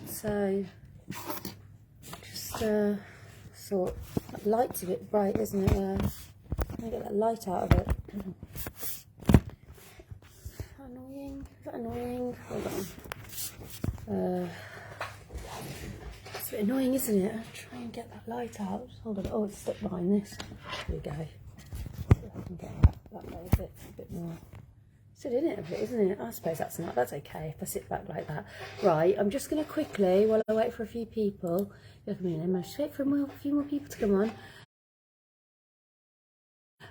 so just thought that light's a bit bright, isn't it? Let me get that light out of it. Annoying. Is that annoying? Hold on. It's a bit annoying, isn't it? I'll try and get that light out. Hold on. Oh, it's stuck behind this. Here we go. See if I can get that way a bit more. Stood in it a bit, isn't it? I suppose that's okay if I sit back like that. Right, I'm just going to quickly, while I wait for a few people, look at me, I'm going to wait for a few more people to come on.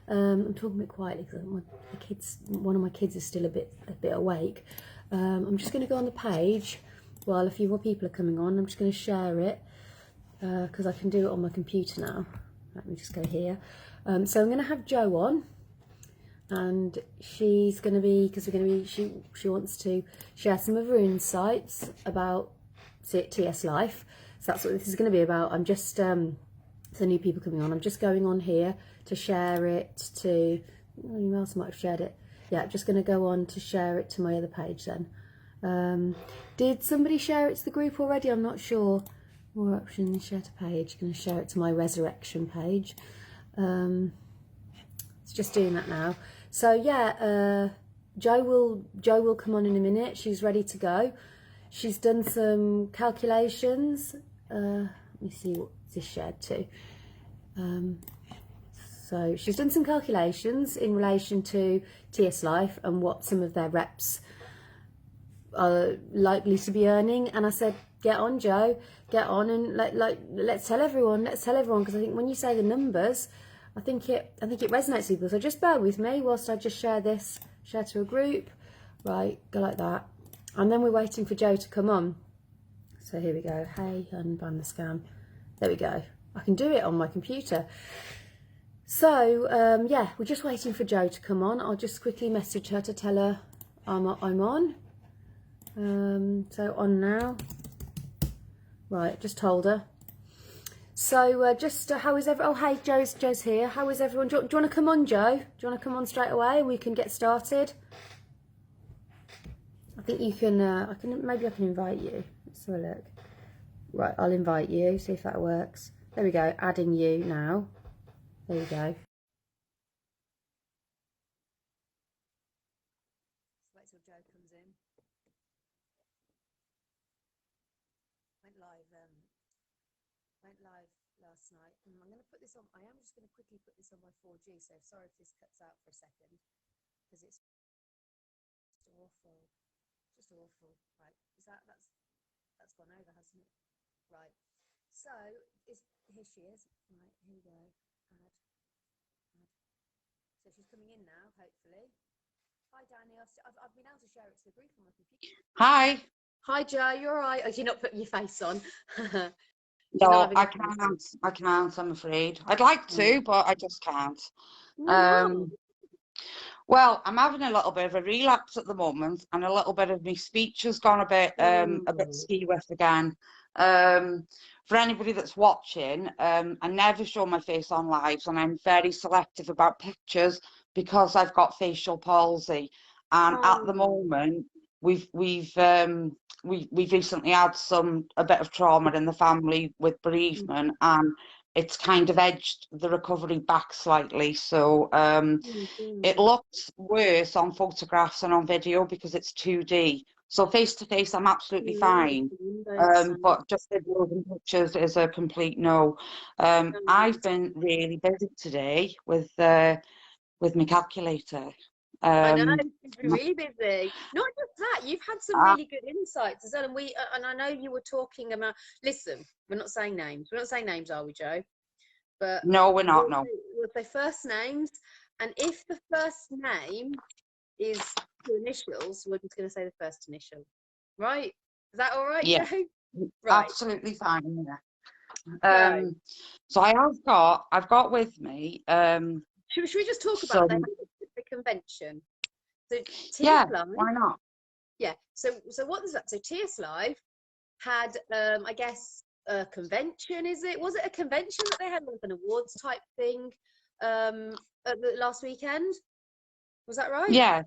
I'm talking a bit quietly because one of my kids is still a bit awake. I'm just going to go on the page while a few more people are coming on. I'm just going to share it because I can do it on my computer now. Let me just go here. So I'm going to have Jo on. And she's going to be, because she wants to share some of her insights about TS life. So that's what this is going to be about. I'm just, so new people coming on, I'm just going on here to share it to, anyone else might have shared it. Yeah, I'm just going to go on to share it to my other page then. Did somebody share it to the group already? I'm not sure. More options, share to page. Going to share it to my resurrection page. It's just doing that now. So yeah, Jo will come on in a minute. She's ready to go. She's done some calculations. Let me see what this shared to. So she's done some calculations in relation to TS Life and what some of their reps are likely to be earning. And I said, get on, Jo, get on, and let's tell everyone, because I think when you say the numbers, I think it resonates with people. So just bear with me whilst I just share to a group. Right, go like that. And then we're waiting for Jo to come on. So here we go. Hey, unban the scam. There we go. I can do it on my computer. So yeah, we're just waiting for Jo to come on. I'll just quickly message her to tell her I'm on. So on now. Right, just told her. So how is everyone? Oh, hey, Jo's here. How is everyone? Do you want to come on, Jo? Do you want to come on straight away and we can get started? I think you can. Maybe I can invite you. Let's have a look. Right, I'll invite you. See if that works. There we go. Adding you now. There you go. Wait till Jo comes in. Went live last night. I'm going to put this on. I am just going to quickly put this on my 4G. So sorry if this cuts out for a second, because it's awful. Just awful. Right? That's gone over, hasn't it? Right. So here she is. Right. Here we go. Add. So she's coming in now. Hopefully. Hi, Danny. I've been able to share it to the group on my computer. Hi. Hi, Jo. You all right? Oh, you're not putting your face on. No, I can't, I'm afraid. I'd like to, but I just can't. Well, I'm having a little bit of a relapse at the moment, and a little bit of my speech has gone a bit skew-with again. For anybody that's watching, I never show my face on lives, and I'm very selective about pictures because I've got facial palsy. And at the moment, we've recently had a bit of trauma in the family with bereavement, and it's kind of edged the recovery back slightly. So it looks worse on photographs and on video because it's 2D. So face to face, I'm absolutely fine. But just videos and pictures is a complete no. I've been really busy today with my calculator. I know, you've been really busy. Not just that, you've had some really good insights as well. And I know you were talking about. Listen, we're not saying names. We're not saying names, are we, Jo? But no, we're not. No. We'll say first names, and if the first name is two initials, we're just going to say the first initial, right? Is that all right, Yeah, Jo? Right. Absolutely fine. Yeah. So I've got with me. Should we just talk about the convention? So TS Live, why not? Yeah. So what is that? So TS Live had, I guess, a convention. Was it a convention that they had, like an awards type thing, at the last weekend? Was that right?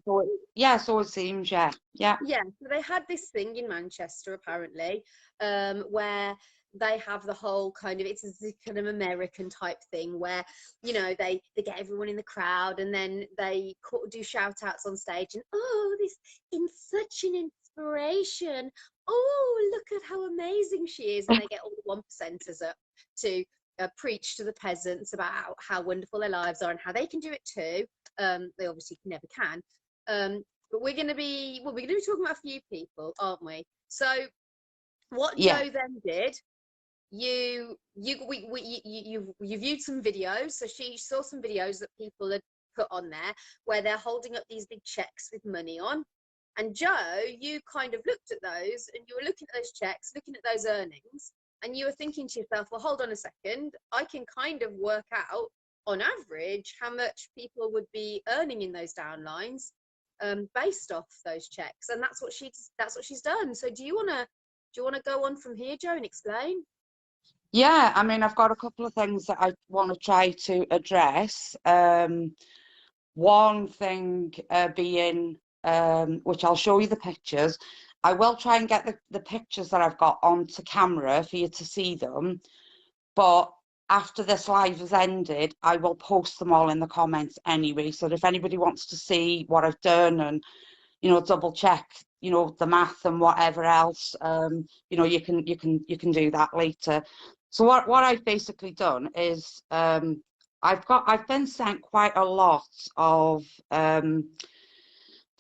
So it seems, yeah. Yeah, so they had this thing in Manchester apparently, where they have the whole kind of, it's a kind of American type thing where, you know, they get everyone in the crowd and then they do shout outs on stage and, oh, this in such an inspiration. Oh, look at how amazing she is. And they get all the one percenters up to preach to the peasants about how wonderful their lives are and how they can do it too. They obviously never can. But we're going to be talking about a few people, aren't we? So what Yeah. Joe then did, you viewed some videos. So she saw some videos that people had put on there where they're holding up these big checks with money on. And Joe, you kind of looked at those and you were looking at those checks, looking at those earnings, and you were thinking to yourself, well, hold on a second, I can kind of work out on average how much people would be earning in those downlines, based off those checks. And that's what she's done. So do you want to go on from here, Joe, and explain? Yeah, I mean, I've got a couple of things that I want to try to address. One thing being, which I'll show you the pictures. I will try and get the pictures that I've got onto camera for you to see them. But after this live has ended, I will post them all in the comments anyway. So if anybody wants to see what I've done and, you know, double check, you know, the math and whatever else, you know, you can do that later. So what I've basically done is I've been sent quite a lot of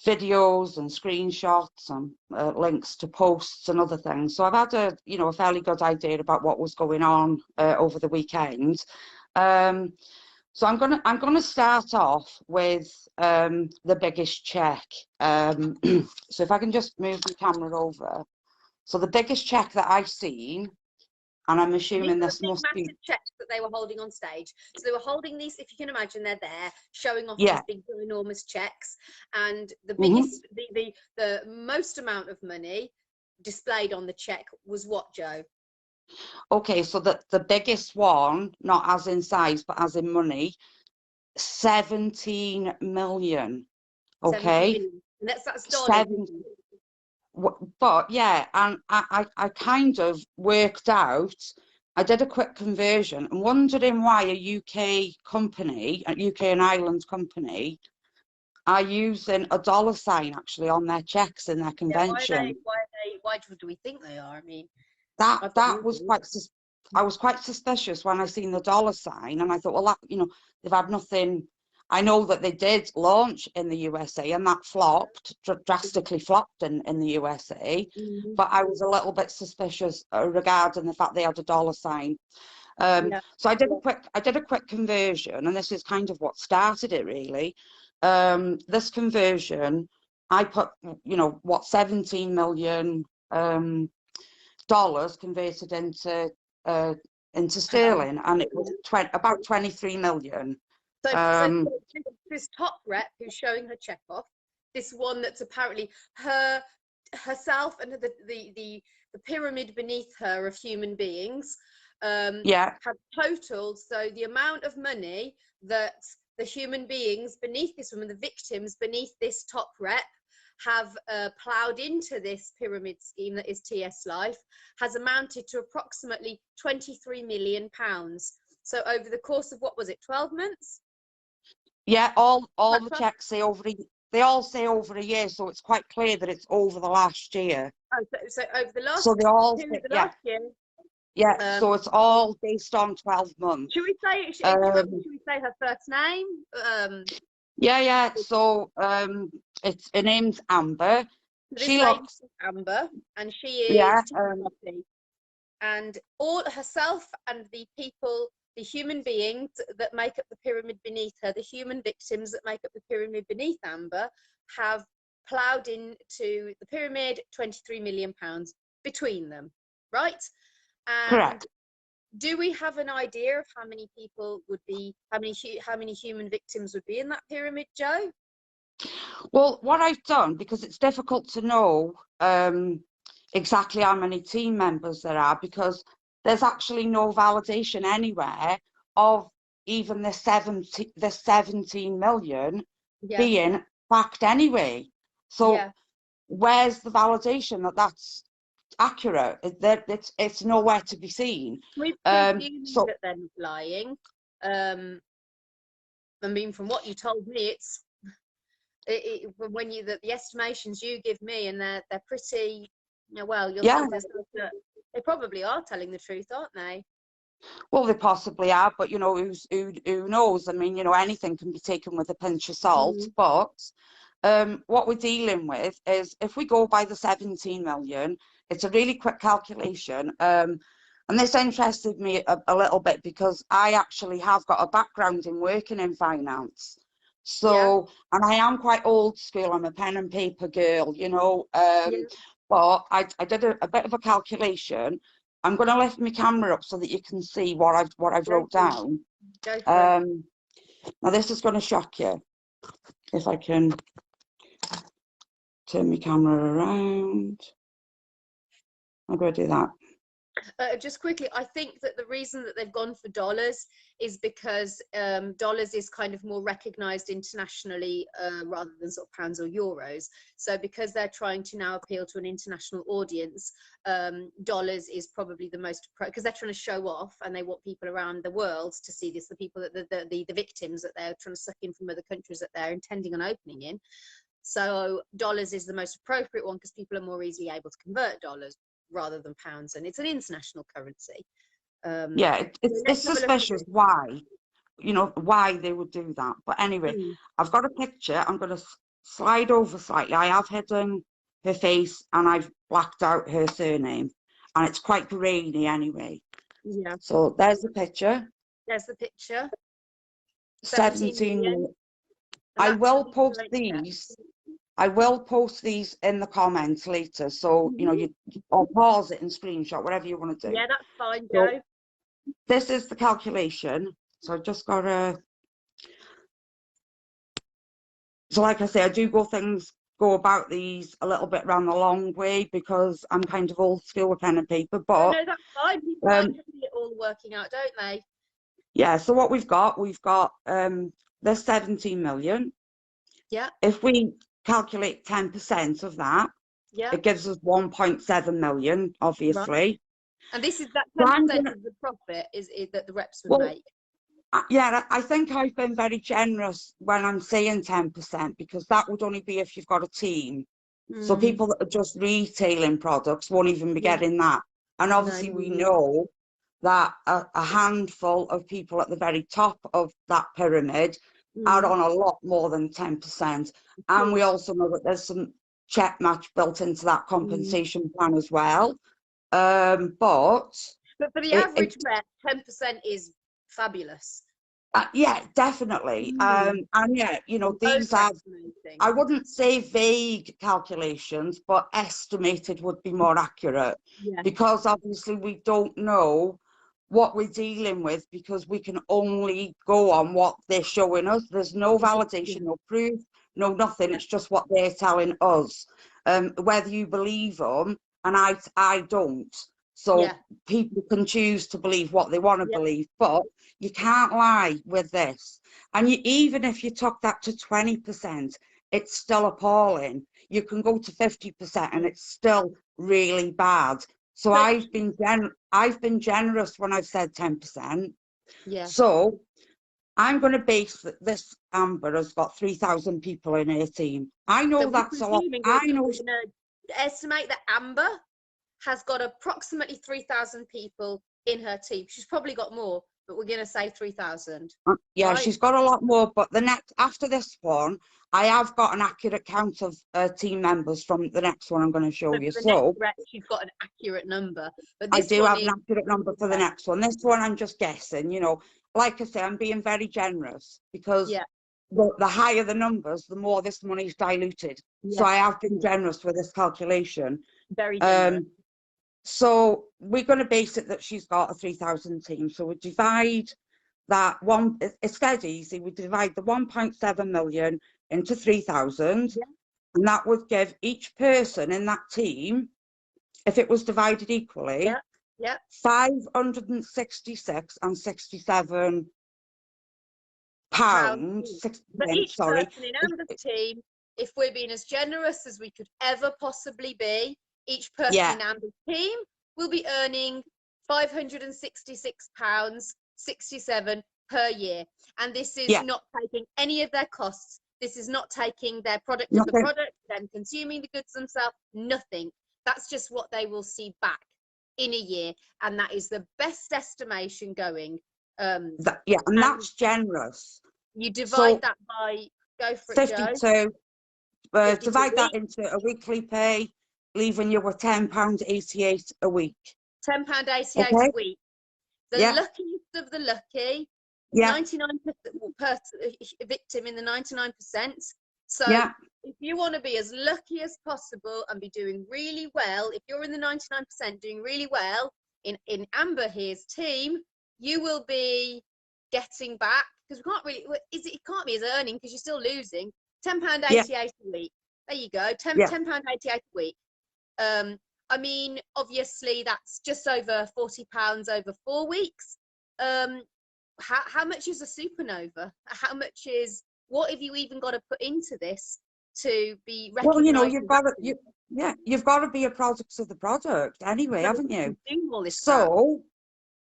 videos and screenshots and links to posts and other things. So I've had a fairly good idea about what was going on over the weekend. So I'm gonna start off with the biggest check. So if I can just move the camera over. So the biggest check that I've seen, and I'm assuming this must be massive checks that they were holding on stage. So they were holding these, if you can imagine, they're there showing off these big, enormous checks, and the biggest, the most amount of money displayed on the check was what, Joe? Okay, so the biggest one, not as in size but as in money, 17 million. Okay, 17 million. And that's dollars. But yeah, and I kind of worked out, I did a quick conversion and wondering why a UK company, a UK and Ireland company, are using a dollar sign actually on their checks in their convention. Why do we think they are? I mean, that was I was quite suspicious when I seen the dollar sign, and I thought, well, that, you know, they've had nothing. I know that they did launch in the USA and that flopped, drastically flopped in the USA, but I was a little bit suspicious regarding the fact they had a dollar sign. So I did a quick conversion, and this is kind of what started it really. This conversion, I put, you know, what, 17 million dollars converted into sterling, and it was about 23 million. So this top rep who's showing her check off, this one that's apparently herself and the pyramid beneath her of human beings, have totaled. So the amount of money that the human beings beneath this woman, the victims beneath this top rep, have ploughed into this pyramid scheme that is TS Life, has amounted to approximately £23 million. So over the course of, what was it, 12 months? Yeah, all the checks say they all say over a year, so it's quite clear that it's over the last year. Oh, so over the last, last year. Yeah, so it's all based on 12 months. Should we say her first name? Yeah. So her name's Amber. She looks Amber, and she is and all herself and the people, the human beings that make up the pyramid beneath her, the human victims that make up the pyramid beneath Amber, have ploughed into the pyramid £23 million between them, right? And correct. Do we have an idea of how many people would be, how many human victims would be in that pyramid, Joe? Well, what I've done, because it's difficult to know exactly how many team members there are, because there's actually no validation anywhere of even the 17 million Yeah. being backed anyway. So Yeah. where's the validation that that's accurate? It's nowhere to be seen. With presuming So that they're not lying, I mean, from what you told me, when you the estimations you give me, and they're pretty, well, you'll yeah, see that they probably are telling the truth, aren't they? well, they possibly are, but you know, who knows? I mean, you know, anything can be taken with a pinch of salt. Mm. But what we're dealing with is, if we go by the 17 million, it's a really quick calculation. And this interested me a little bit because I actually have got a background in working in finance. Yeah. So, and I am quite old school. I'm a pen and paper girl, you know. Yeah. But I did a bit of a calculation. I'm going to lift my camera up so that you can see what I've Go wrote for it. down. Go for it. Now this is going to shock you if I can turn my camera around. How do I do that? Just quickly, I think that the reason that they've gone for dollars is because dollars is kind of more recognized internationally rather than sort of pounds or euros. So because they're trying to now appeal to an international audience, dollars is probably the most, because they're trying to show off and they want people around the world to see this, the people that the victims that they're trying to suck in from other countries that they're intending on opening in. So dollars is the most appropriate one because people are more easily able to convert dollars rather than pounds, and it's an international currency. Yeah, So it's let's have a look at suspicious this. why, you know, why they would do that. But anyway, Mm. I've got a picture. I'm going to slide over slightly. I have hidden her face and I've blacked out her surname, and it's quite grainy anyway. Yeah, So there's the picture. there's the picture. 17 17 million, minutes. and I that's will the post correct step. these. I will post these in the comments later. So, you know, Mhm. or pause it and screenshot, whatever you want to do. Yeah, that's fine, So Joe. this is the calculation. So I've just got to, so like I say, I do go about these a little bit around the long way because I'm kind of old school with pen and paper. I But know that's fine. People like to see it all working out, don't they? yeah, so what we've got there's 17 million. Yeah, If we calculate 10% of that, yeah, it gives us 1.7 million, right. obviously. And this is that So 10% of the profit is that the reps would well, make. yeah, I think I've been very generous when I'm saying 10% because that would only be if you've got a team. So Mm. people that are just retailing products won't even be Yeah, getting that. And no. obviously we know that a handful of people at the very top of that pyramid are Mm. on a lot more than 10%. Of And we course. also know that there's some check match built into that Mm. compensation plan as well. But for the It average rep, 10% is fabulous. yeah, definitely. Mm. And yeah, you know, And these are, overestimating. I wouldn't say vague calculations, but estimated would be more accurate Yeah. because obviously we don't know what we're dealing with because we can only go on what they're showing us. There's no Yeah. validation, no proof, no nothing. Yeah. It's just what they're telling us. Whether you believe them, and I don't. Yeah. So people can choose to believe what they want to Yeah. believe, but you can't lie with this. And even if you took that to 20%, it's still appalling. You can go to 50% and it's still really bad. So So, I've been generous when I've said 10%. yeah. So I'm going to base that this Amber has got 3,000 people in her team. I So know we're that's a lot. presuming I know. we're going to estimate that Amber has got approximately 3,000 people in her team. She's probably got more, but we're going to say 3,000, Yeah, right? she's got a lot more, but the next after this one, I have got an accurate count of team members from the next one I'm going to show So you. for the next So rep, she's got an accurate number, but I this do one have an is, accurate number for the yeah, next one. This one I'm just guessing, you know. Like I say, I'm being very generous because yeah, the higher the numbers, the more this money's diluted. So yeah, I have been generous with this calculation. very generous. Um, so we're going to base it that she's got a 3,000 team. So we divide that one, it's dead easy. We divide the 1.7 million into 3,000, Yeah, and that would give each person in that team, if it was divided equally, yeah, yeah. 566 and 67 pound, 60 for pence, each sorry. person in Amber's team. If we're being as generous as we could ever possibly be, each person Yeah. in Amber's team will be earning £566.67 per year. And this is Yeah. not taking any of their costs. This is not taking their product of the Nothing. product, them consuming the goods themselves, nothing. That's just what they will see back in a year. And that is the best estimation going. And that's generous. You divide that by, go for it, Joe. 52. 52 divide that weeks. into a weekly pay, leaving you with £10.88 a week. £10.88 Okay? a week. The luckiest of the lucky, 99% victim in the 99%. So if you want to be as lucky as possible and be doing really well, if you're in the 99% doing really well in Amber here's team, you will be getting back, because we can't really, it can't be as earning because you're still losing, £10.88 a week. There you go, £10.88 a week. I mean, obviously that's just over £40 over 4 weeks. How much is a supernova? How much is, what have you even got to put into this to be recognised? Well, you know, you've got to be a product of the product anyway, haven't you?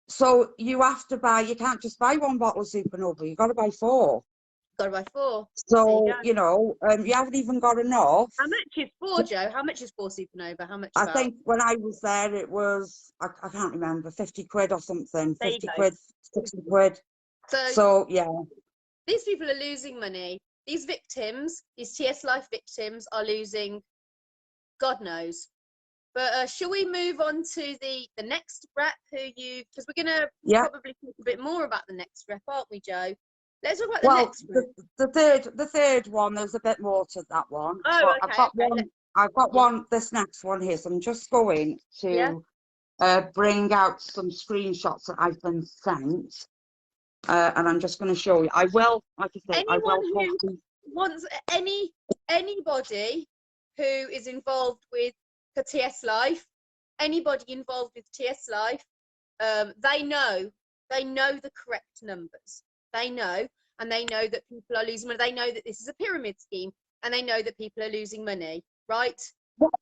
So you have to buy, you can't just buy one bottle of supernova, you've got to buy 4. Got to buy 4. So, you know, you haven't even got enough. How much is 4, Joe? How much is 4 supernova? How much? I think when I was there, it was, I can't remember, 50 quid or something. 50 quid, 60 quid. So, yeah. These people are losing money. These victims, these TS Life victims are losing God knows. But shall we move on to the next rep because we're going to probably talk a bit more about the next rep, aren't we, Joe? Let's talk about the next rep. The third one, there's a bit more to that one. Oh, okay. I've got one, this next one here, so I'm just going to bring out some screenshots that I've been sent. And I'm just going to show you. I will, like I say, anyone who wants anybody who is involved with the TS Life, anybody involved with TS Life, they know the correct numbers. They know, and they know that people are losing money. They know that this is a pyramid scheme, and they know that people are losing money. Right?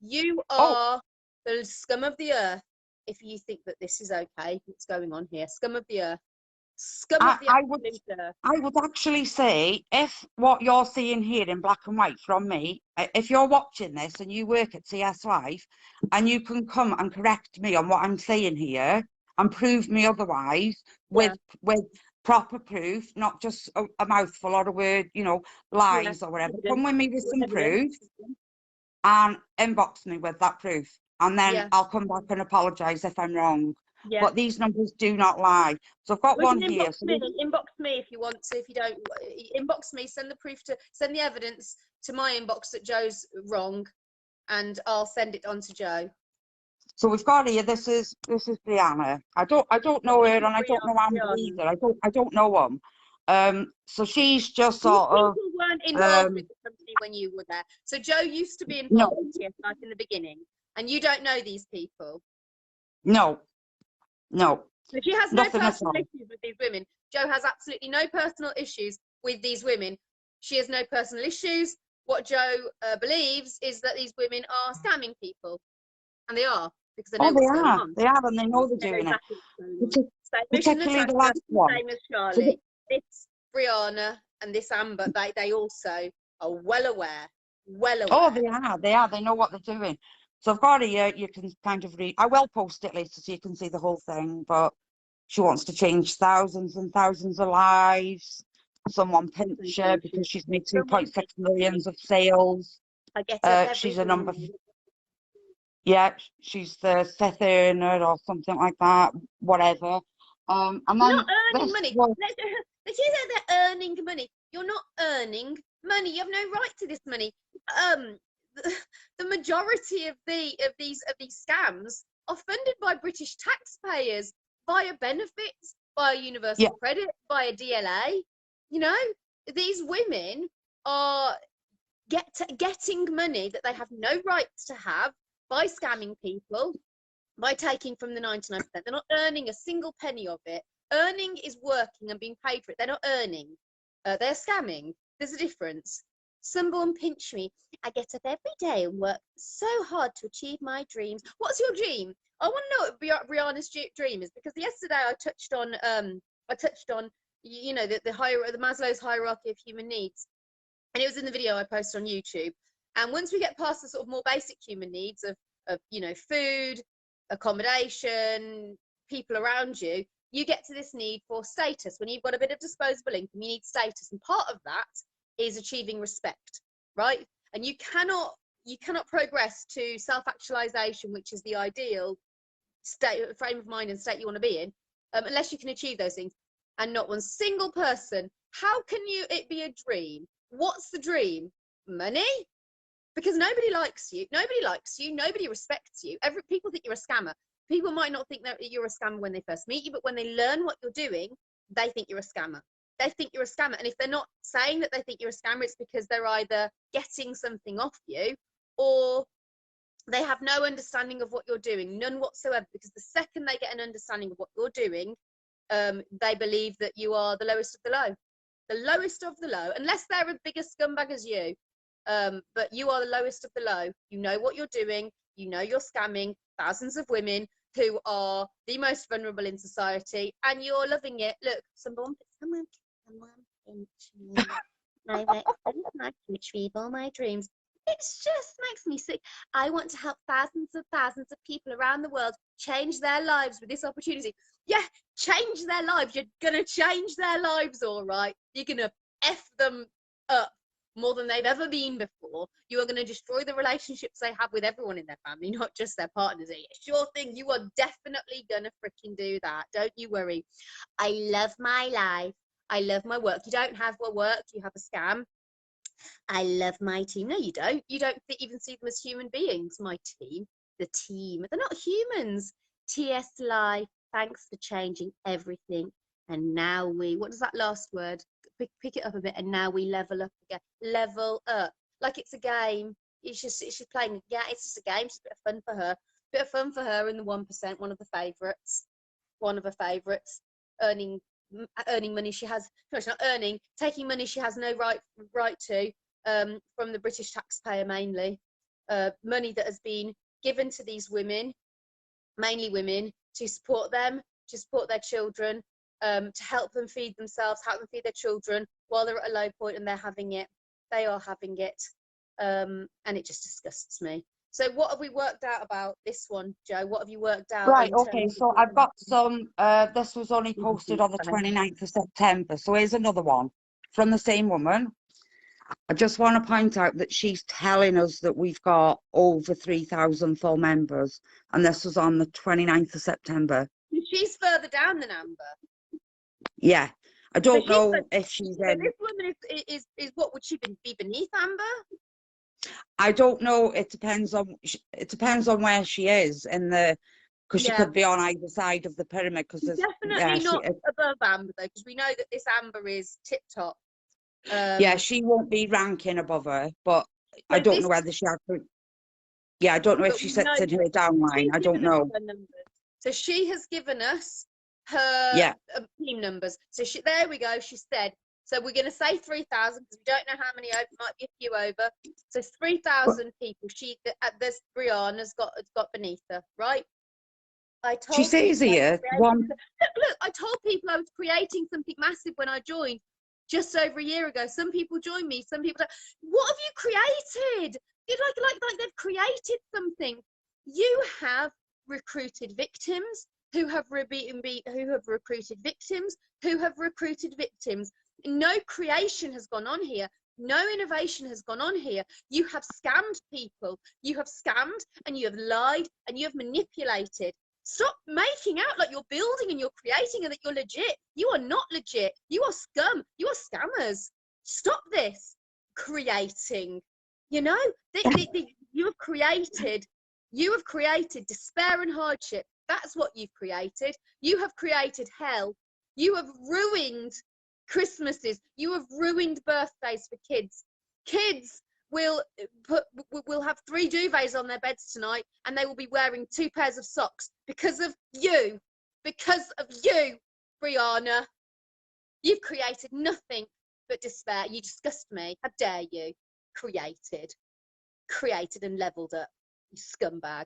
You are the scum of the earth if you think that this is okay. What's going on here? Scum of the earth. I would actually say, if what you're seeing here in black and white from me, if you're watching this and you work at TS Life and you can come and correct me on what I'm saying here and prove me otherwise with proper proof, not just a mouthful or a word, you know, lies or whatever, come with me with some proof and inbox me with that proof, and then I'll come back and apologise if I'm wrong. But these numbers do not lie. So I've got one here. Inbox me if you want to. If you don't, inbox me. Send the evidence to my inbox that Joe's wrong, and I'll send it on to Joe. So we've got here. This is Brianna. I don't know her, and I don't know Amber either. I don't know them. So she's just sort of. People weren't involved with the company when you were there. So Joe used to be involved with TS Life in the beginning, and you don't know these people. No. So she has no personal issues with these women. Joe has absolutely no personal issues with these women. She has no personal issues. What Joe believes is that these women are scamming people. And they are, because they know what's going on. They are, and they know they're doing it. Particularly the last one. Same as Charlie. This Brianna and this Amber, they also are well aware. Oh, they are. They know what they're doing. So I've got here, you can kind of read. I will post it later so you can see the whole thing, but she wants to change thousands and thousands of lives. Someone pinch her because she's made 2.6 million of sales. I get it. She's a number. Yeah, she's the fifth earner or something like that. Whatever. And then not earning money. Let's say they're earning money. You're not earning money. You have no right to this money. The majority of these scams are funded by British taxpayers via benefits, via universal credit, via DLA. You know, these women are getting money that they have no rights to have by scamming people, by taking from the 99%. They're not earning a single penny of it. Earning is working and being paid for it. They're not earning. they're scamming. There's a difference. Someone pinch me. I get up every day and work so hard to achieve my dreams. What's your dream? I want to know what Brianna's dream is, because yesterday I touched on you know, the Maslow's hierarchy of human needs, and it was in the video I posted on YouTube. And once we get past the sort of more basic human needs of you know, food, accommodation, people around you, you get to this need for status. When you've got a bit of disposable income, you need status, and part of that is achieving respect, right? And you cannot progress to self-actualization, which is the ideal frame of mind and state you want to be in, unless you can achieve those things. And not one single person. How can it be a dream? What's the dream? Money? Because nobody likes you. Nobody respects you. People think you're a scammer. People might not think that you're a scammer when they first meet you, but when they learn what you're doing, they think you're a scammer. They think you're a scammer. And if they're not saying that they think you're a scammer, it's because they're either getting something off you, or they have no understanding of what you're doing, none whatsoever. Because the second they get an understanding of what you're doing, they believe that you are the lowest of the low. The lowest of the low, unless they're a bigger scumbag as you. But you are the lowest of the low. You know what you're doing. You know you're scamming thousands of women who are the most vulnerable in society, and you're loving it. Look, someone pinch me. I work so hard to achieve all my dreams. It just makes me sick. I want to help thousands of people around the world change their lives with this opportunity. Yeah, change their lives. You're gonna change their lives, all right. You're gonna F them up more than they've ever been before. You are going to destroy the relationships they have with everyone in their family, not just their partners. Sure thing, you are definitely going to freaking do that. Don't you worry. I love my life. I love my work. You don't have work, you have a scam. I love my team. No, you don't. You don't even see them as human beings. My team, the team. They're not humans. TS Life, thanks for changing everything. And now what does that last word? Pick it up a bit, and now we level up again. Level up, like it's a game. She's playing. Yeah, it's just a game. It's a bit of fun for her. Bit of fun for her in the 1%. One of her favourites. Earning money she has. No, she's not earning. Taking money she has no right to. From the British taxpayer mainly. Money that has been given to these women, mainly women, to support them, to support their children. To help them feed themselves, help them feed their children while they're at a low point, and they're having it. They are having it. And it just disgusts me. So what have we worked out about this one, Joe? What have you worked out? Right, okay, so I've got some, this was only posted on the 29th of September. So here's another one from the same woman. I just want to point out that she's telling us that we've got over 3,000 full members. And this was on the 29th of September. She's further down than Amber. Yeah, I don't know if she's in. This woman is what, would she be beneath Amber? I don't know. It depends on where she is in the, because she could be on either side of the pyramid. Because definitely not above Amber though, because we know that this Amber is tip top. Yeah, she won't be ranking above her, but I don't know whether she has. Yeah, I don't know if she sits in her downline. I don't know. So she has given us her team numbers. So there we go. She said, so we're going to say 3,000 because we don't know how many over. Might be a few over. So 3,000 people. This Brianna's got beneath her, right? I told she says here one. Look, I told people I was creating something massive when I joined just over a year ago. Some people joined me. Some people, what have you created? You're like they've created something. You have recruited victims who have recruited victims who have recruited victims. No creation has gone on here. No innovation has gone on here. You have scammed people. You have scammed and you have lied and you have manipulated. Stop making out like you're building and you're creating and that you're legit. You are not legit. You are scum. You are scammers. Stop this creating. You know, you have created despair and hardship. That's what you've created. You have created hell. You have ruined Christmases. You have ruined birthdays for kids. Kids will have 3 duvets on their beds tonight, and they will be wearing 2 pairs of socks because of you. Because of you, Brianna. You've created nothing but despair. You disgust me. How dare you? Created and leveled up. You scumbag.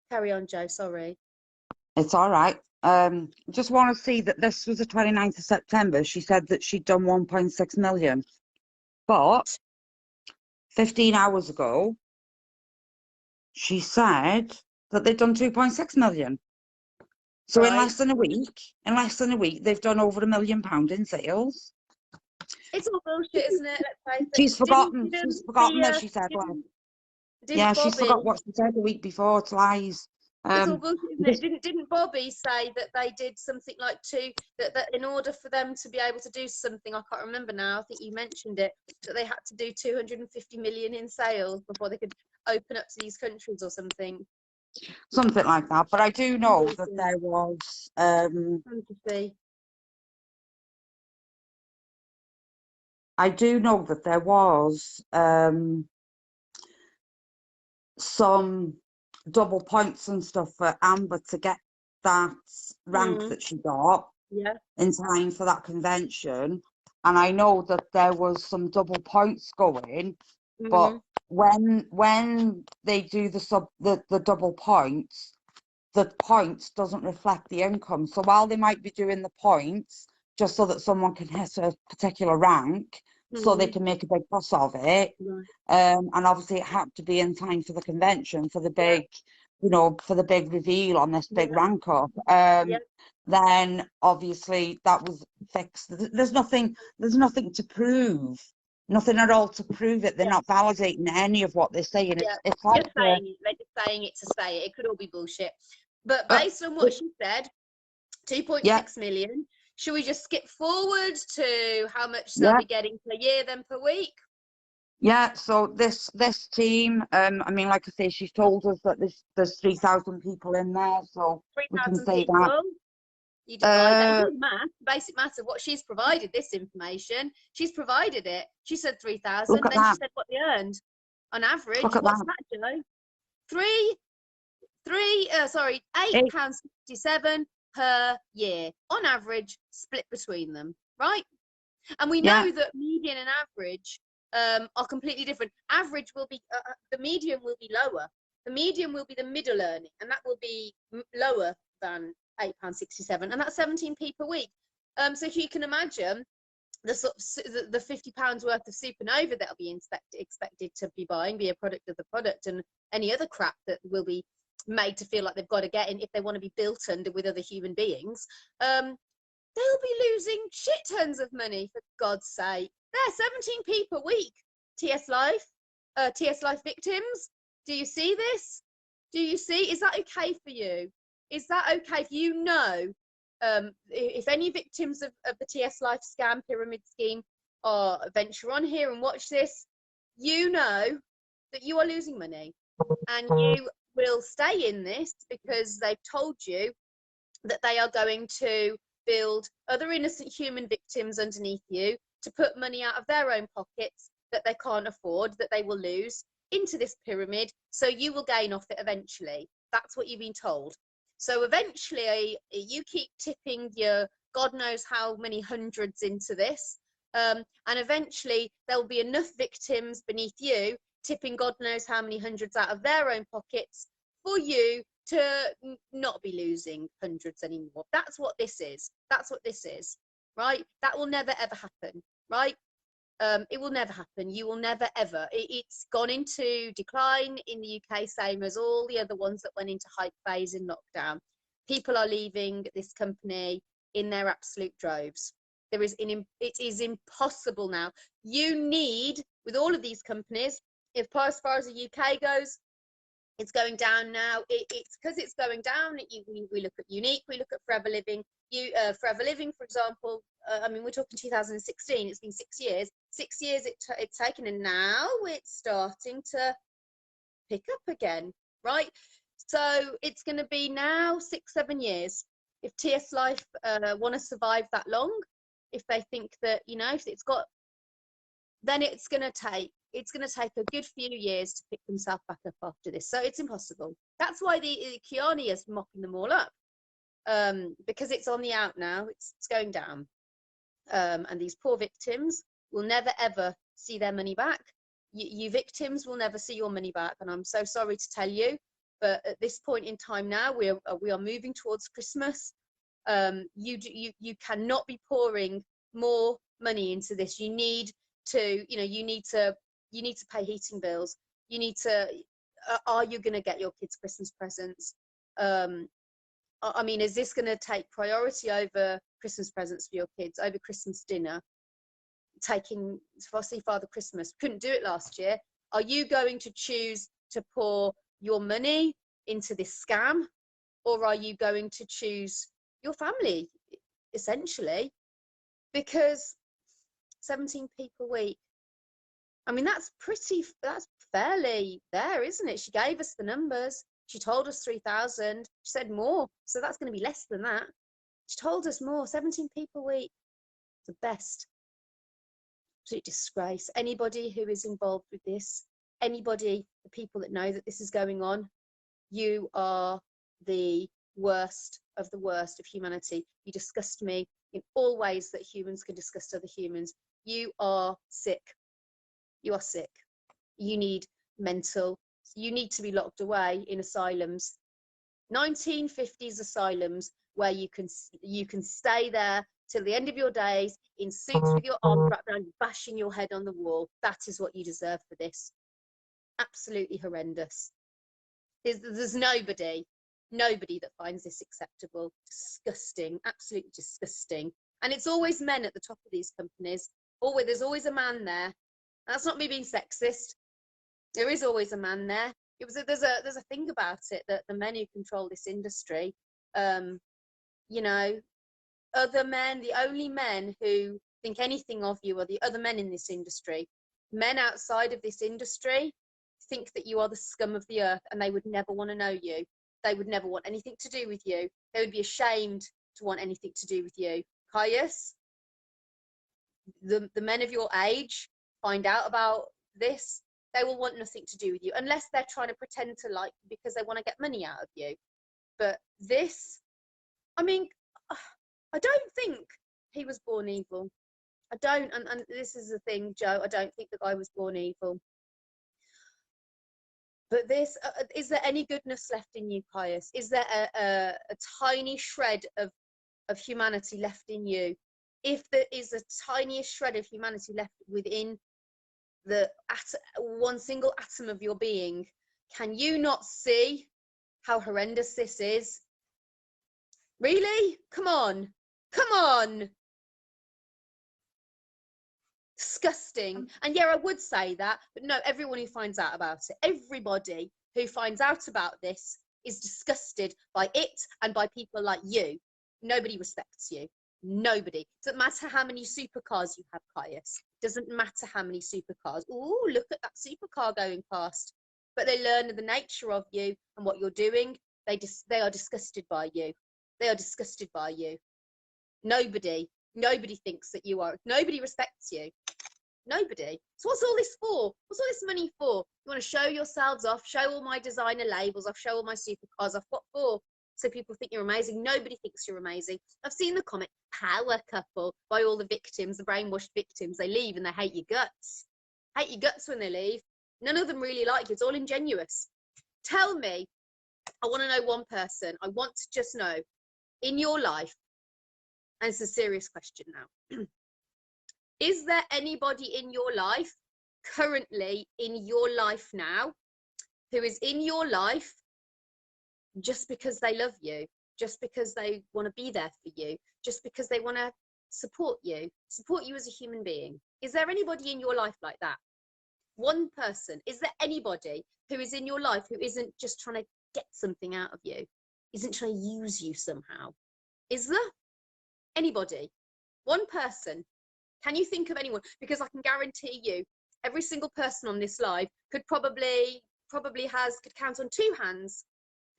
Carry on, Joe. Sorry. It's all right. Just want to see that this was the 29th of September. She said that she'd done 1.6 million. But 15 hours ago, she said that they'd done 2.6 million. So Right. in less than a week, they've done over £1 million in sales. It's all bullshit, isn't it? Let's face it. She's forgotten that she said, well, yeah, she's forgot what she said the week before. It's lies. It's all bullshit, isn't it? Didn't Bobby say that they did something like that in order for them to be able to do something, I can't remember now, I think you mentioned it, that they had to do 250 million in sales before they could open up to these countries or something. Something like that. But I do know that there was fantasy. I do know that there was some double points and stuff for Amber to get that rank that she got in time for that convention. And I know that there was some double points going, but when they do the double points, the points doesn't reflect the income. So while they might be doing the points just so that someone can hit a particular rank, so they can make a big fuss of it, and obviously it had to be in time for the convention, for the big, for the big reveal on this big rank up. Then obviously that was fixed. There's nothing to prove. Nothing at all to prove it. They're not validating any of what they're saying. It's like they're just saying it to say it. It could all be bullshit. But based on what she said, 2.6 million. Should we just skip forward to how much they'll be getting per year, then per week? Yeah, so this team, I mean, like I say, she's told us that there's 3,000 people in there, so we can say people. that. You divide that. Math, basic maths of what she's provided, this information. She's provided it. She said 3,000, then she said what they earned. On average, what's that, Joe? £8.67 per year on average, split between them, right? And we know that median and average are completely different. Average will be the median will be lower. The median will be the middle earning, and that will be lower than £8.67, and that's 17p per week. So if you can imagine the sort of the £50 worth of supernova that'll be expected to be buying, be a product of the product, and any other crap that will be made to feel like they've got to get in if they want to be built under with other human beings, they'll be losing shit tons of money, for God's sake. They're 17p per week. TS Life victims. Do you see this? Do you see? Is that okay for you? Is that okay if you know if any victims of the TS Life scam pyramid scheme are venture on here and watch this, you know that you are losing money, and you will stay in this because they've told you that they are going to build other innocent human victims underneath you to put money out of their own pockets that they can't afford, that they will lose, into this pyramid, so you will gain off it eventually. That's what you've been told. So eventually you keep tipping your God knows how many hundreds into this, and eventually there will be enough victims beneath you tipping God knows how many hundreds out of their own pockets for you to not be losing hundreds anymore. That's what this is. That's what this is, right? That will never ever happen, right? It will never happen. You will never ever. It's gone into decline in the UK, same as all the other ones that went into hype phase in lockdown. People are leaving this company in their absolute droves. It is impossible now. You need, with all of these companies, as far as the UK goes, it's going down now. It's because it's going down. We look at Unique, we look at Forever Living. Forever Living, for example, I mean, we're talking 2016. It's been 6 years. 6 years it's taken, and now it's starting to pick up again, right? So it's going to be now 6-7 years. If TS Life want to survive that long, if they think that, if it's got, then it's going to take a good few years to pick themselves back up after this. So it's impossible. That's why the Kiani is mopping them all up, because it's on the out now. It's going down, and these poor victims will never ever see their money back. You victims will never see your money back, and I'm so sorry to tell you, but at this point in time now, we are moving towards Christmas. You cannot be pouring more money into this. You need to, you need to pay heating bills. You need to. Are you going to get your kids Christmas presents? I mean, is this going to take priority over Christmas presents for your kids, over Christmas dinner? Taking Father Christmas, couldn't do it last year. Are you going to choose to pour your money into this scam, or are you going to choose your family, essentially? Because 17p per week, I mean, that's fairly there, isn't it? She gave us the numbers. She told us 3,000. She said more, so that's going to be less than that. She told us more. 17p per week, the best. Absolute disgrace. Anybody who is involved with this, anybody, the people that know that this is going on, you are the worst of the worst of humanity. You disgust me in all ways that humans can disgust other humans. You are sick. You are sick. You need you need to be locked away in asylums, 1950s asylums, where you can stay there till the end of your days in suits with your arms wrapped around you, bashing your head on the wall. That is what you deserve for this. Absolutely horrendous. There's nobody that finds this acceptable. Disgusting, absolutely disgusting. And it's always men at the top of these companies. There's always a man there. That's not me being sexist. There is always a man there. There's a thing about it, that the men who control this industry, you know, other men, the only men who think anything of you are the other men in this industry. Men outside of this industry think that you are the scum of the earth, and they would never want to know you. They would never want anything to do with you. They would be ashamed to want anything to do with you. Caius, the men of your age find out about this, they will want nothing to do with you, unless they're trying to pretend to like you because they want to get money out of you. But this, I mean, I don't think he was born evil. I don't, and this is the thing, Joe, I don't think the guy was born evil. But this, is there any goodness left in you, Caius? Is there a tiny shred of humanity left in you? If there is a tiniest shred of humanity left within the one single atom of your being, can you not see how horrendous this is? Really? Come on. Come on. Disgusting. And yeah, I would say that, but no, everyone who finds out about it, everybody who finds out about this is disgusted by it and by people like you. Nobody respects you. Nobody. Doesn't matter how many supercars you have, Caius. Doesn't matter how many supercars. Ooh, look at that supercar going past. But they learn the nature of you and what you're doing. They are disgusted by you. They are disgusted by you. Nobody thinks that you are. Nobody respects you. Nobody. So what's all this for? What's all this money for? You want to show yourselves off, show all my designer labels off, show all my supercars off. What for? So people think you're amazing. Nobody thinks you're amazing. I've seen the comment, power couple, by all the victims, the brainwashed victims. They leave and they hate your guts. Hate your guts when they leave. None of them really like you. It's all ingenuous. Tell me, I want to know one person. I want to just know, in your life, and it's a serious question now, is there anybody in your life, currently in your life now, who is in your life just because they love you, just because they want to be there for you, just because they want to support you as a human being? Is there anybody in your life like that? One person. Is there anybody who is in your life who isn't just trying to get something out of you, isn't trying to use you somehow? Is there anybody? One person. Can you think of anyone? Because I can guarantee you, every single person on this live could could count on two hands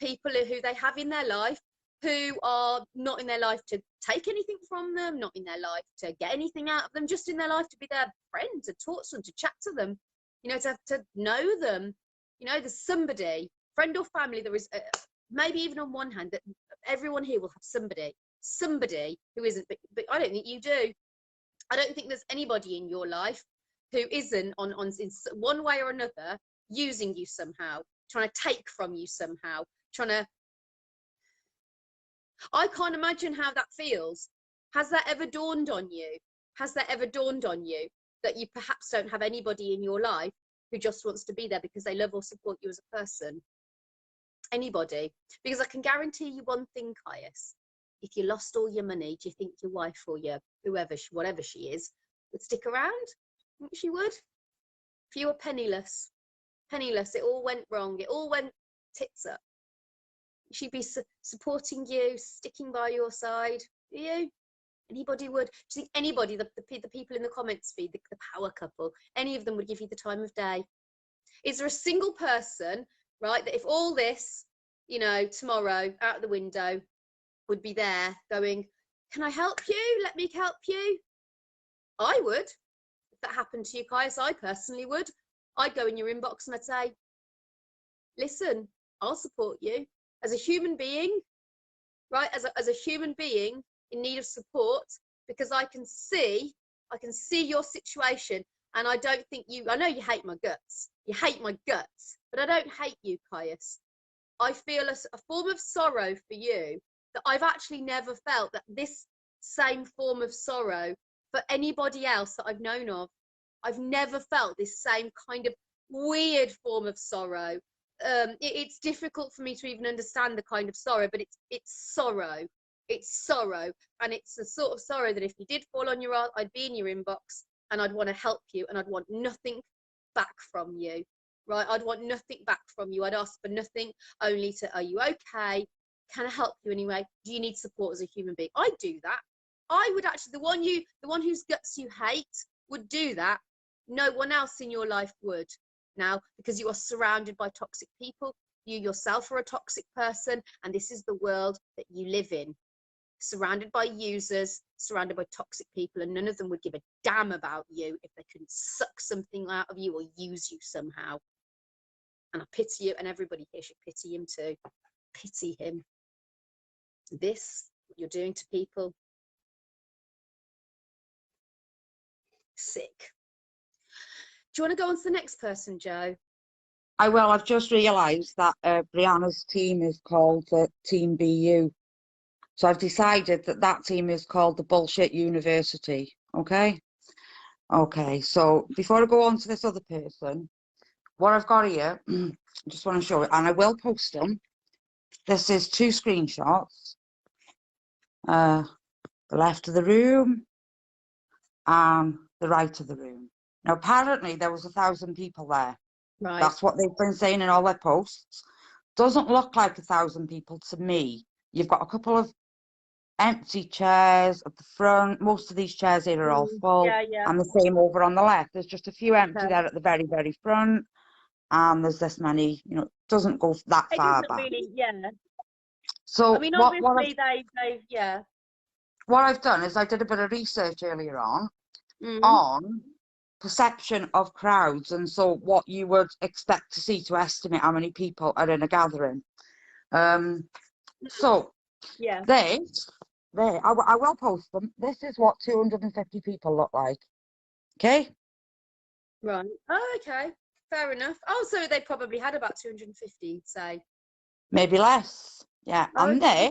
people who they have in their life who are not in their life to take anything from them, not in their life to get anything out of them, just in their life to be their friend, to talk to them, to chat to them, you know, to know them. You know, there's somebody, friend or family, there is maybe even on one hand, that everyone here will have somebody who isn't, but I don't think you do. I don't think there's anybody in your life who isn't in one way or another using you somehow, trying to take from you somehow, trying to. I can't imagine how that feels. Has that ever dawned on you? Has that ever dawned on you that you perhaps don't have anybody in your life who just wants to be there because they love or support you as a person? Anybody? Because I can guarantee you one thing, Caius. If you lost all your money, do you think your wife or your whoever, whatever she is, would stick around? I think she would. If you were penniless, it all went wrong, it all went tits up, she'd be supporting you, sticking by your side. Do you? Anybody would? Do you think anybody, the people in the comments feed, the power couple, any of them would give you the time of day? Is there a single person, right, that if all this, you know, tomorrow out the window, would be there going, can I help you? Let me help you. I would. If that happened to you, Caius, I personally would. I'd go in your inbox and I'd say, listen, I'll support you as a human being, right? As a human being in need of support, because I can see your situation, and I don't think you, I know you hate my guts. You hate my guts, but I don't hate you, Caius. I feel a form of sorrow for you that I've actually never felt, that this same form of sorrow for anybody else that I've known of. I've never felt this same kind of weird form of sorrow. It's difficult for me to even understand the kind of sorrow, but it's sorrow. It's sorrow, and it's the sort of sorrow that if you did fall on your ass, I'd be in your inbox and I'd want to help you, and I'd want nothing back from you, right? I'd want nothing back from you. I'd ask for nothing, only to, are you okay? Can I help you anyway? Do you need support as a human being? I'd do that. I would actually, the one whose guts you hate would do that. No one else in your life would now, because you are surrounded by toxic people. You yourself are a toxic person, and this is the world that you live in, surrounded by users, surrounded by toxic people, and none of them would give a damn about you if they couldn't suck something out of you or use you somehow. And I pity you, and everybody here should pity him too. Pity him. This, what you're doing to people, sick. Do you want to go on to the next person, Joe? I will. I've just realised that Brianna's team is called Team BU. So I've decided that that team is called the Bullshit University. Okay? Okay, so before I go on to this other person, what I've got here, I just want to show it, and I will post them. This is 2 screenshots. The left of the room and the right of the room. Now, apparently there was 1,000 people there. Right. That's what they've been saying in all their posts. Doesn't look like 1,000 people to me. You've got a couple of empty chairs at the front. Most of these chairs here are all full. Yeah, yeah. And the same over on the left. There's just a few empty there at the very, very front. And there's this many, you know, it doesn't go that far back. Really, yeah. So I mean, obviously they've yeah. What I've done is I did a bit of research earlier on perception of crowds, and so what you would expect to see to estimate how many people are in a gathering. So yeah, I will post them. This is what 250 people look like. Okay. Right. Oh, okay. Fair enough. Oh, so they probably had about 250, say. Maybe less. Yeah. Oh, and okay.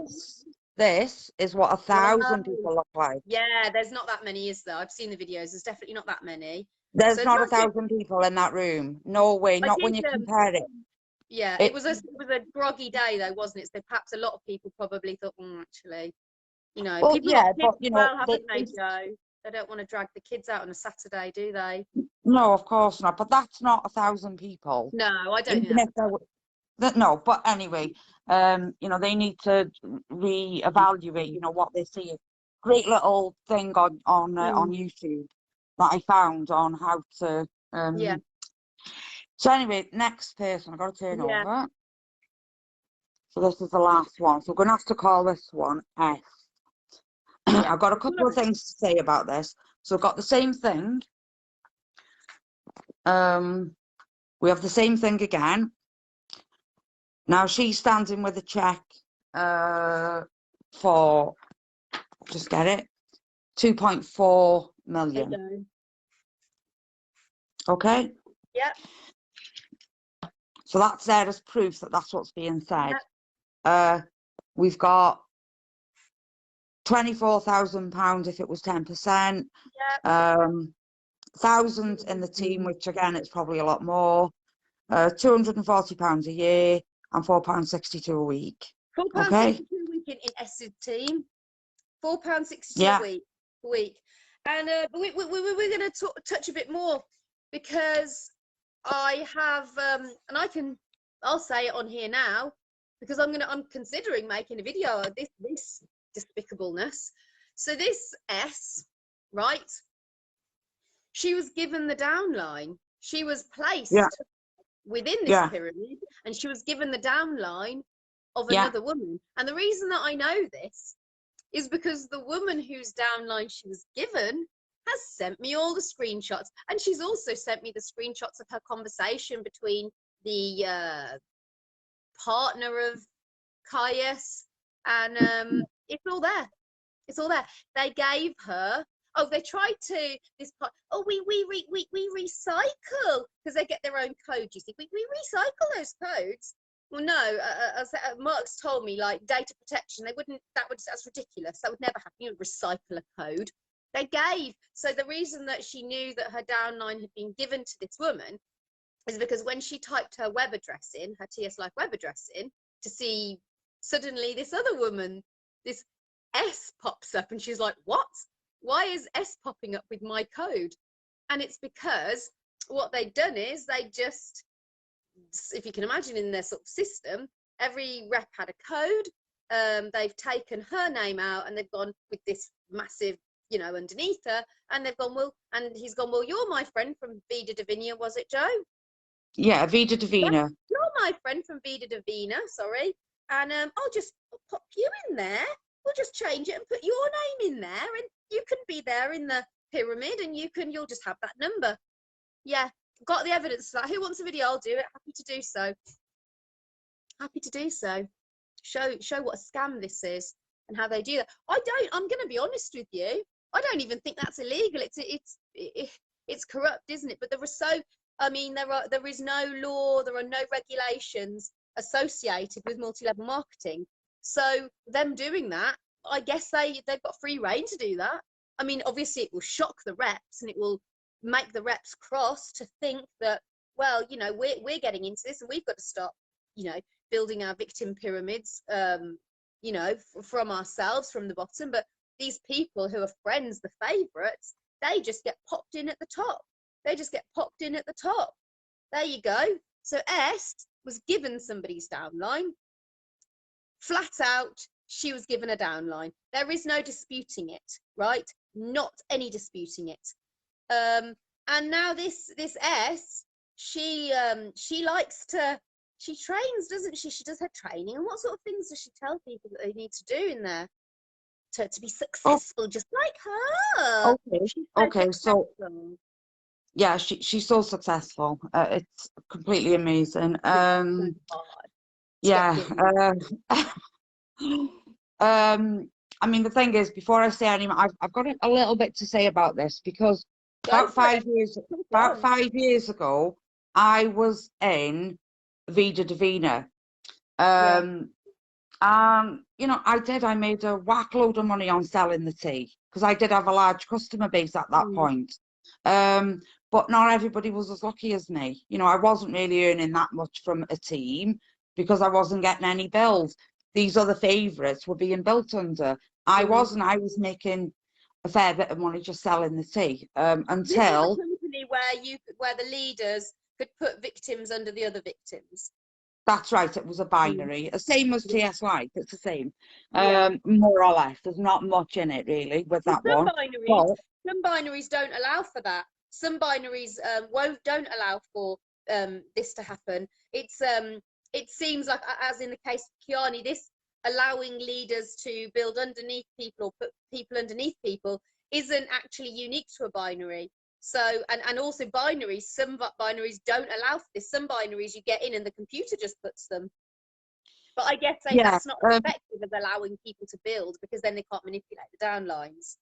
This is what 1,000 people look like. Yeah, there's not that many, is there? I've seen the videos. There's definitely not that many. There's so not 1,000 people in that room. No way. Not when you compare it. Yeah, it was a groggy day though, wasn't it? So perhaps a lot of people probably thought, actually, you know, well, people yeah, got kids but you know, haven't they, Joe? They don't want to drag the kids out on a Saturday, do they? No, of course not. But that's not 1,000 people. No, I don't think that. No, but anyway, you know, they need to reevaluate, you know, what they see. Great little thing on YouTube that I found on how to yeah. So anyway, next person I've got to turn over. So this is the last one. So we're gonna have to call this one F. I've got a couple of things to say about this. So I've got the same thing. We have the same thing again. Now she's standing with a check for, just get it, 2.4 million. Okay. Yep. So that's there as proof that that's what's being said. Yep. We've got £24,000 if it was 10%. Yep. Thousands in the team, which again, it's probably a lot more. £240 a year and £4.62 a week. £4.62 okay. a week in S's team. £4.62 Yeah. a week. And we're going to touch a bit more, because I have, and I'll say it on here now, because I'm considering making a video of this despicableness. So this S, right? She was given the downline. She was placed within this pyramid, and she was given the downline of another woman. And the reason that I know this is because the woman whose downline she was given has sent me all the screenshots, and she's also sent me the screenshots of her conversation between the partner of Caius, and it's all there. It's all there. They gave her. Oh, they tried to this part. Oh, we recycle, because they get their own code. You see, we recycle those codes. Well, no, as Mark's told me, like data protection, they wouldn't. That's ridiculous. That would never happen. You would recycle a code. They gave. So the reason that she knew that her downline had been given to this woman is because when she typed her web address in, her TS Life web address in, to see, suddenly this other woman, this S pops up, and she's like, what? Why is S popping up with my code? And it's because what they've done is they just, if you can imagine in their sort of system, every rep had a code. They've taken her name out, and they've gone with this massive, you know, underneath her, and they've gone, well, and he's gone, well, you're my friend from Vida Divina, was it, Joe? Yeah, Vida Divina. You're my friend from Vida Divina, sorry. And I'll just pop you in there. We'll just change it and put your name in there, and you can be there in the pyramid, and you'll just have that number. Yeah, got the evidence for that. Who wants a video? I'll do it. Happy to do so. Happy to do so. Show what a scam this is and how they do that. I'm going to be honest with you. I don't even think that's illegal. It's corrupt, isn't it? But there is no law, there are no regulations associated with multi-level marketing. So them doing that, I guess they've got free reign to do that. I mean, obviously it will shock the reps, and it will make the reps cross to think that, well, you know, we're getting into this, and we've got to stop, you know, building our victim pyramids, you know, from ourselves, from the bottom. But these people who are friends, the favourites, they just get popped in at the top. They just get popped in at the top. There you go. So S was given somebody's downline. Flat out, she was given a downline. There is no disputing it, right? Not any disputing it. And now this S, she likes to, she trains, doesn't she? She does her training. And what sort of things does she tell people that they need to do in there to be successful, just like her? Okay. So yeah, she's so successful. It's completely amazing. Yeah. I mean, the thing is, before I say any more, I've got a little bit to say about this, because about 5 years ago, I was in Vida Divina. You know, I made a whack load of money on selling the tea, because I did have a large customer base at that point. But not everybody was as lucky as me. You know, I wasn't really earning that much from a team because I wasn't getting any bills. These other favourites were being built under. I wasn't. I was making a fair bit of money just selling the tea until. This is a company where the leaders could put victims under the other victims. That's right. It was a binary, same as TS Life. It's the same, more or less. There's not much in it really with that one. Some binaries don't allow for that. Some binaries don't allow for this to happen. It seems like, as in the case of Kiani, this allowing leaders to build underneath people or put people underneath people isn't actually unique to a binary. So, and also binaries, some binaries don't allow for this. Some binaries you get in and the computer just puts them. But I guess that's not effective as allowing people to build, because then they can't manipulate the downlines.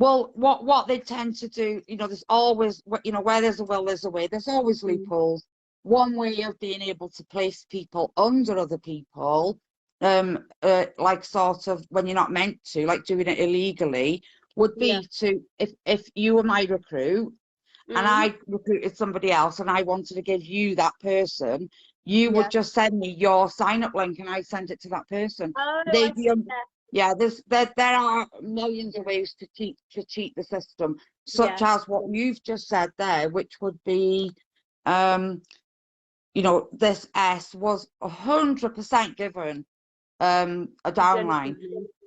Well, what they tend to do, you know, there's always, you know, where there's a will, there's a way. There's always loopholes. One way of being able to place people under other people, like sort of when you're not meant to, like doing it illegally, would be to, if you were my recruit and I recruited somebody else and I wanted to give you that person, you would just send me your sign-up link and I send it to that person. Oh, They'd be yeah. There are millions of ways to cheat the system, such as what you've just said there, which would be, you know, this S was 100% given a downline.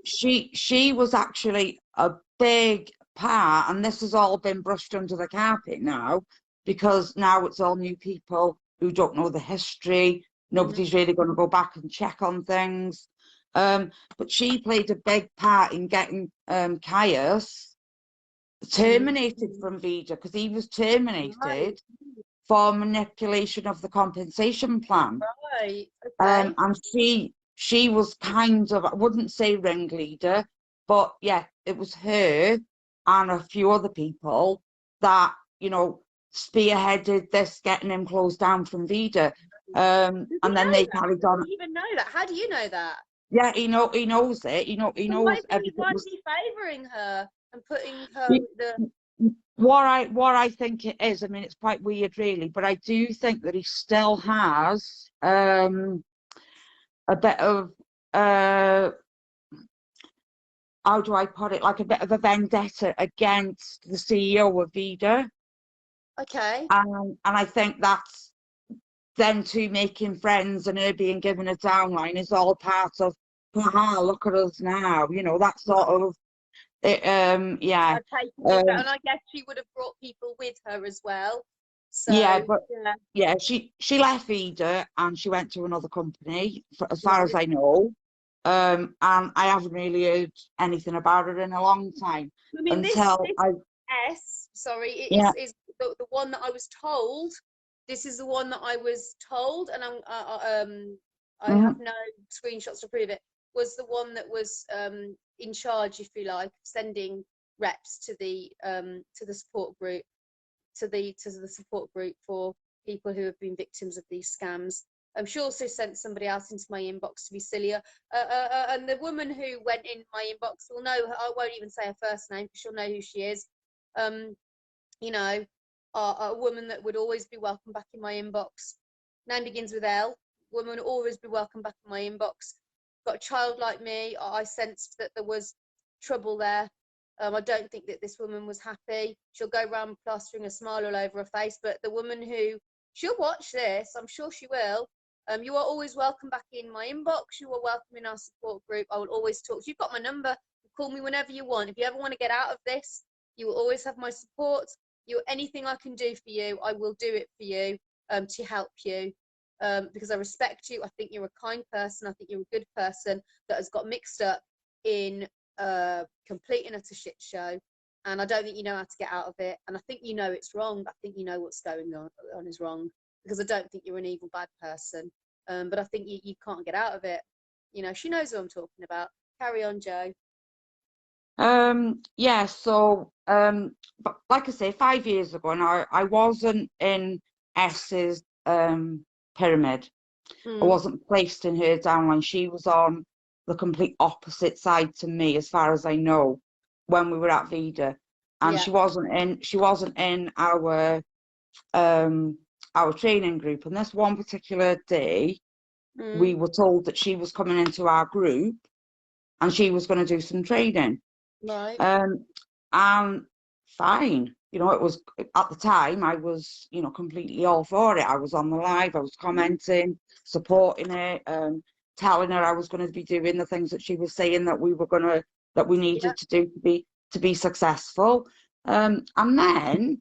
She was actually a big part, and this has all been brushed under the carpet now, because now it's all new people who don't know the history. Nobody's really going to go back and check on things. But she played a big part in getting Caius terminated from Vida, because he was terminated for manipulation of the compensation plan. Right. Okay. And she was kind of, I wouldn't say ringleader, but yeah, it was her and a few other people that, you know, spearheaded this, getting him closed down from Vida. And then they carried on. I didn't even know that. How do you know that? Yeah, he knows it. He knows everything. Why is he favouring her and putting her what I think it is, I mean, it's quite weird really, but I do think that he still has a bit of how do I put it, like a bit of a vendetta against the CEO of Vida. Okay. And I think that's them two making friends and her being given a downline is all part of, haha, look at us now, you know, that sort of yeah. And I guess she would have brought people with her as well. So she left Vida and she went to another company, as far as I know. And I haven't really heard anything about her in a long time. I mean, this is the one that I was told. This is the one that I was told, and I have no screenshots to prove it. Was the one that was in charge, if you like, sending reps to the support group, to the support group for people who have been victims of these scams. She also sent somebody else into my inbox to be sillier. And the woman who went in my inbox will know. I won't even say her first name because she'll know who she is. You know, a woman that would always be welcome back in my inbox. Name begins with L. Woman would always be welcome back in my inbox. Got a child like me. I sensed that there was trouble there. I don't think that this woman was happy. She'll go around plastering a smile all over her face. But the woman who, she'll watch this, I'm sure she will. You are always welcome back in my inbox. You are welcome in our support group. I will always talk. You've got my number. Call me whenever you want. If you ever want to get out of this, you will always have my support. Anything I can do for you, I will do it for you to help you. Because I respect you. I think you're a kind person. I think you're a good person that has got mixed up in complete and utter shit show. And I don't think you know how to get out of it. And I think you know it's wrong. I think you know what's going on is wrong. Because I don't think you're an evil, bad person. But I think you can't get out of it. You know, she knows who I'm talking about. Carry on, Joe. Yeah, so but like I say, 5 years ago, and I wasn't in S's pyramid. I wasn't placed in her downline. She was on the complete opposite side to me, as far as I know, when we were at Vida. And she wasn't in our training group. And this one particular day, we were told that she was coming into our group and she was going to do some training. Right. And fine, you know, it was, at the time I was, you know, completely all for it. I was on the live, I was commenting, supporting it, telling her I was going to be doing the things that she was saying that we needed to do to be successful. And then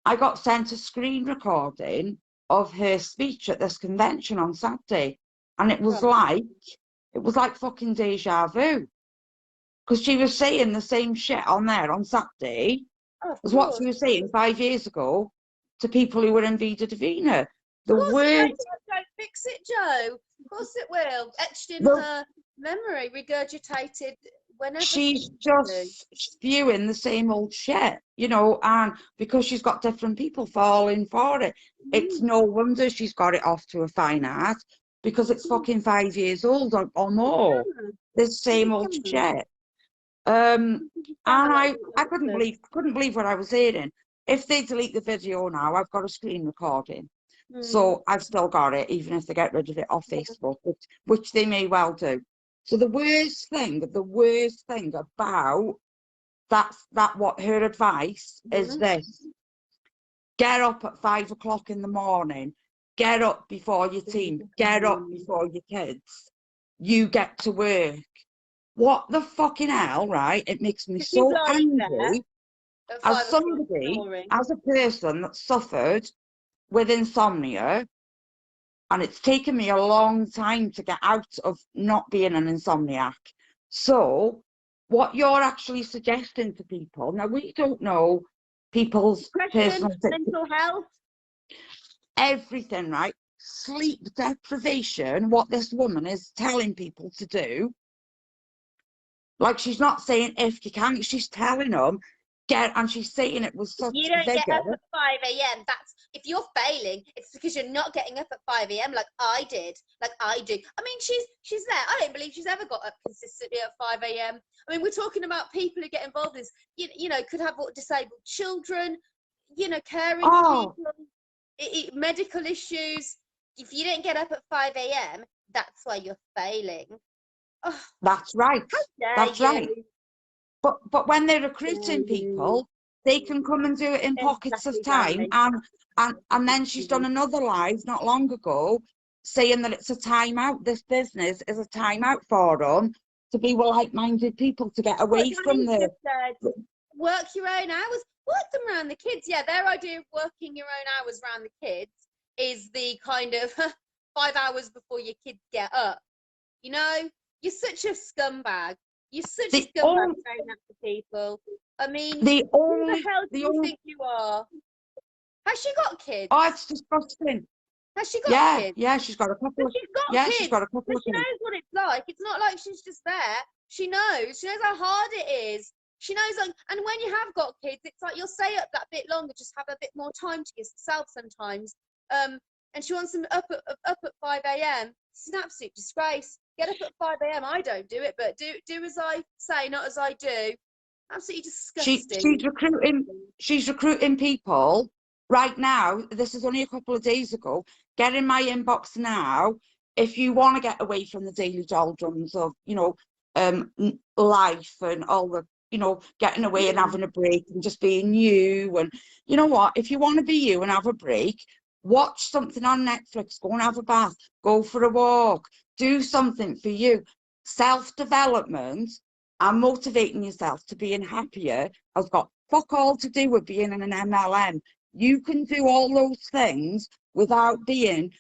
I got sent a screen recording of her speech at this convention on Saturday, and it was like fucking deja vu, because she was saying the same shit on there on Saturday as what she was saying 5 years ago to people who were in Vida Divina. Don't fix it, Joe. Of course it will. Etched in her memory, regurgitated whenever she's just spewing the same old shit, you know, and because she's got different people falling for it, it's no wonder she's got it off to a fine art, because it's fucking 5 years old or more. This same old shit. And I couldn't believe what I was hearing. If they delete the video now, I've got a screen recording. So I've still got it, even if they get rid of it off Facebook, which they may well do. So the worst thing about what her advice is this: get up at 5 o'clock in the morning, get up before your team, get up before your kids. You get to work. What the fucking hell, right? It makes me so angry as somebody, as a person that suffered with insomnia, and it's taken me a long time to get out of not being an insomniac. So what you're actually suggesting to people, now we don't know people's personal mental health, everything, right? Sleep deprivation, what this woman is telling people to do. Like, she's not saying if you can, she's telling them and she's saying it with such you don't vigor. get up at 5 a.m. That's if you're failing, it's because you're not getting up at 5 a.m. like I did, like I do. I mean, she's there. I don't believe she's ever got up consistently at 5 a.m. I mean, we're talking about people who get involved in this, you know, could have disabled children, you know, caring people, medical issues. If you don't get up at 5 a.m., that's why you're failing. Oh, that's right. That's right. But when they're recruiting people, they can come and do it in pockets of time. And then she's done another live not long ago saying that it's a timeout. This business is a timeout for them to be with like-minded people, to get away from the... Work your own hours. Work them around the kids. Yeah, their idea of working your own hours around the kids is the kind of 5 hours before your kids get up. You know, you're such a scumbag. You're such a scumbag saying that to people. I mean, who the hell do you think you are? Has she got kids? Oh, it's disgusting. Has she got kids? Yeah, she's got a couple. She's got kids. She's got a couple of kids. She knows what it's like. It's not like she's just there. She knows. She knows how hard it is. She knows, like, and when you have got kids, it's like you'll stay up that bit longer, just have a bit more time to yourself sometimes. And she wants them up at 5 a.m. It's an absolute disgrace. Get up at 5 a.m. I don't do it, but do as I say, not as I do. Absolutely disgusting. She's recruiting people right now. This is only a couple of days ago. Get in my inbox now if you want to get away from the daily doldrums of, you know, life and all the, you know, getting away and having a break and just being you. And you know what? If you want to be you and have a break, watch something on Netflix. Go and have a bath. Go for a walk. Do something for you. Self-development and motivating yourself to being happier has got fuck all to do with being in an MLM. You can do all those things without being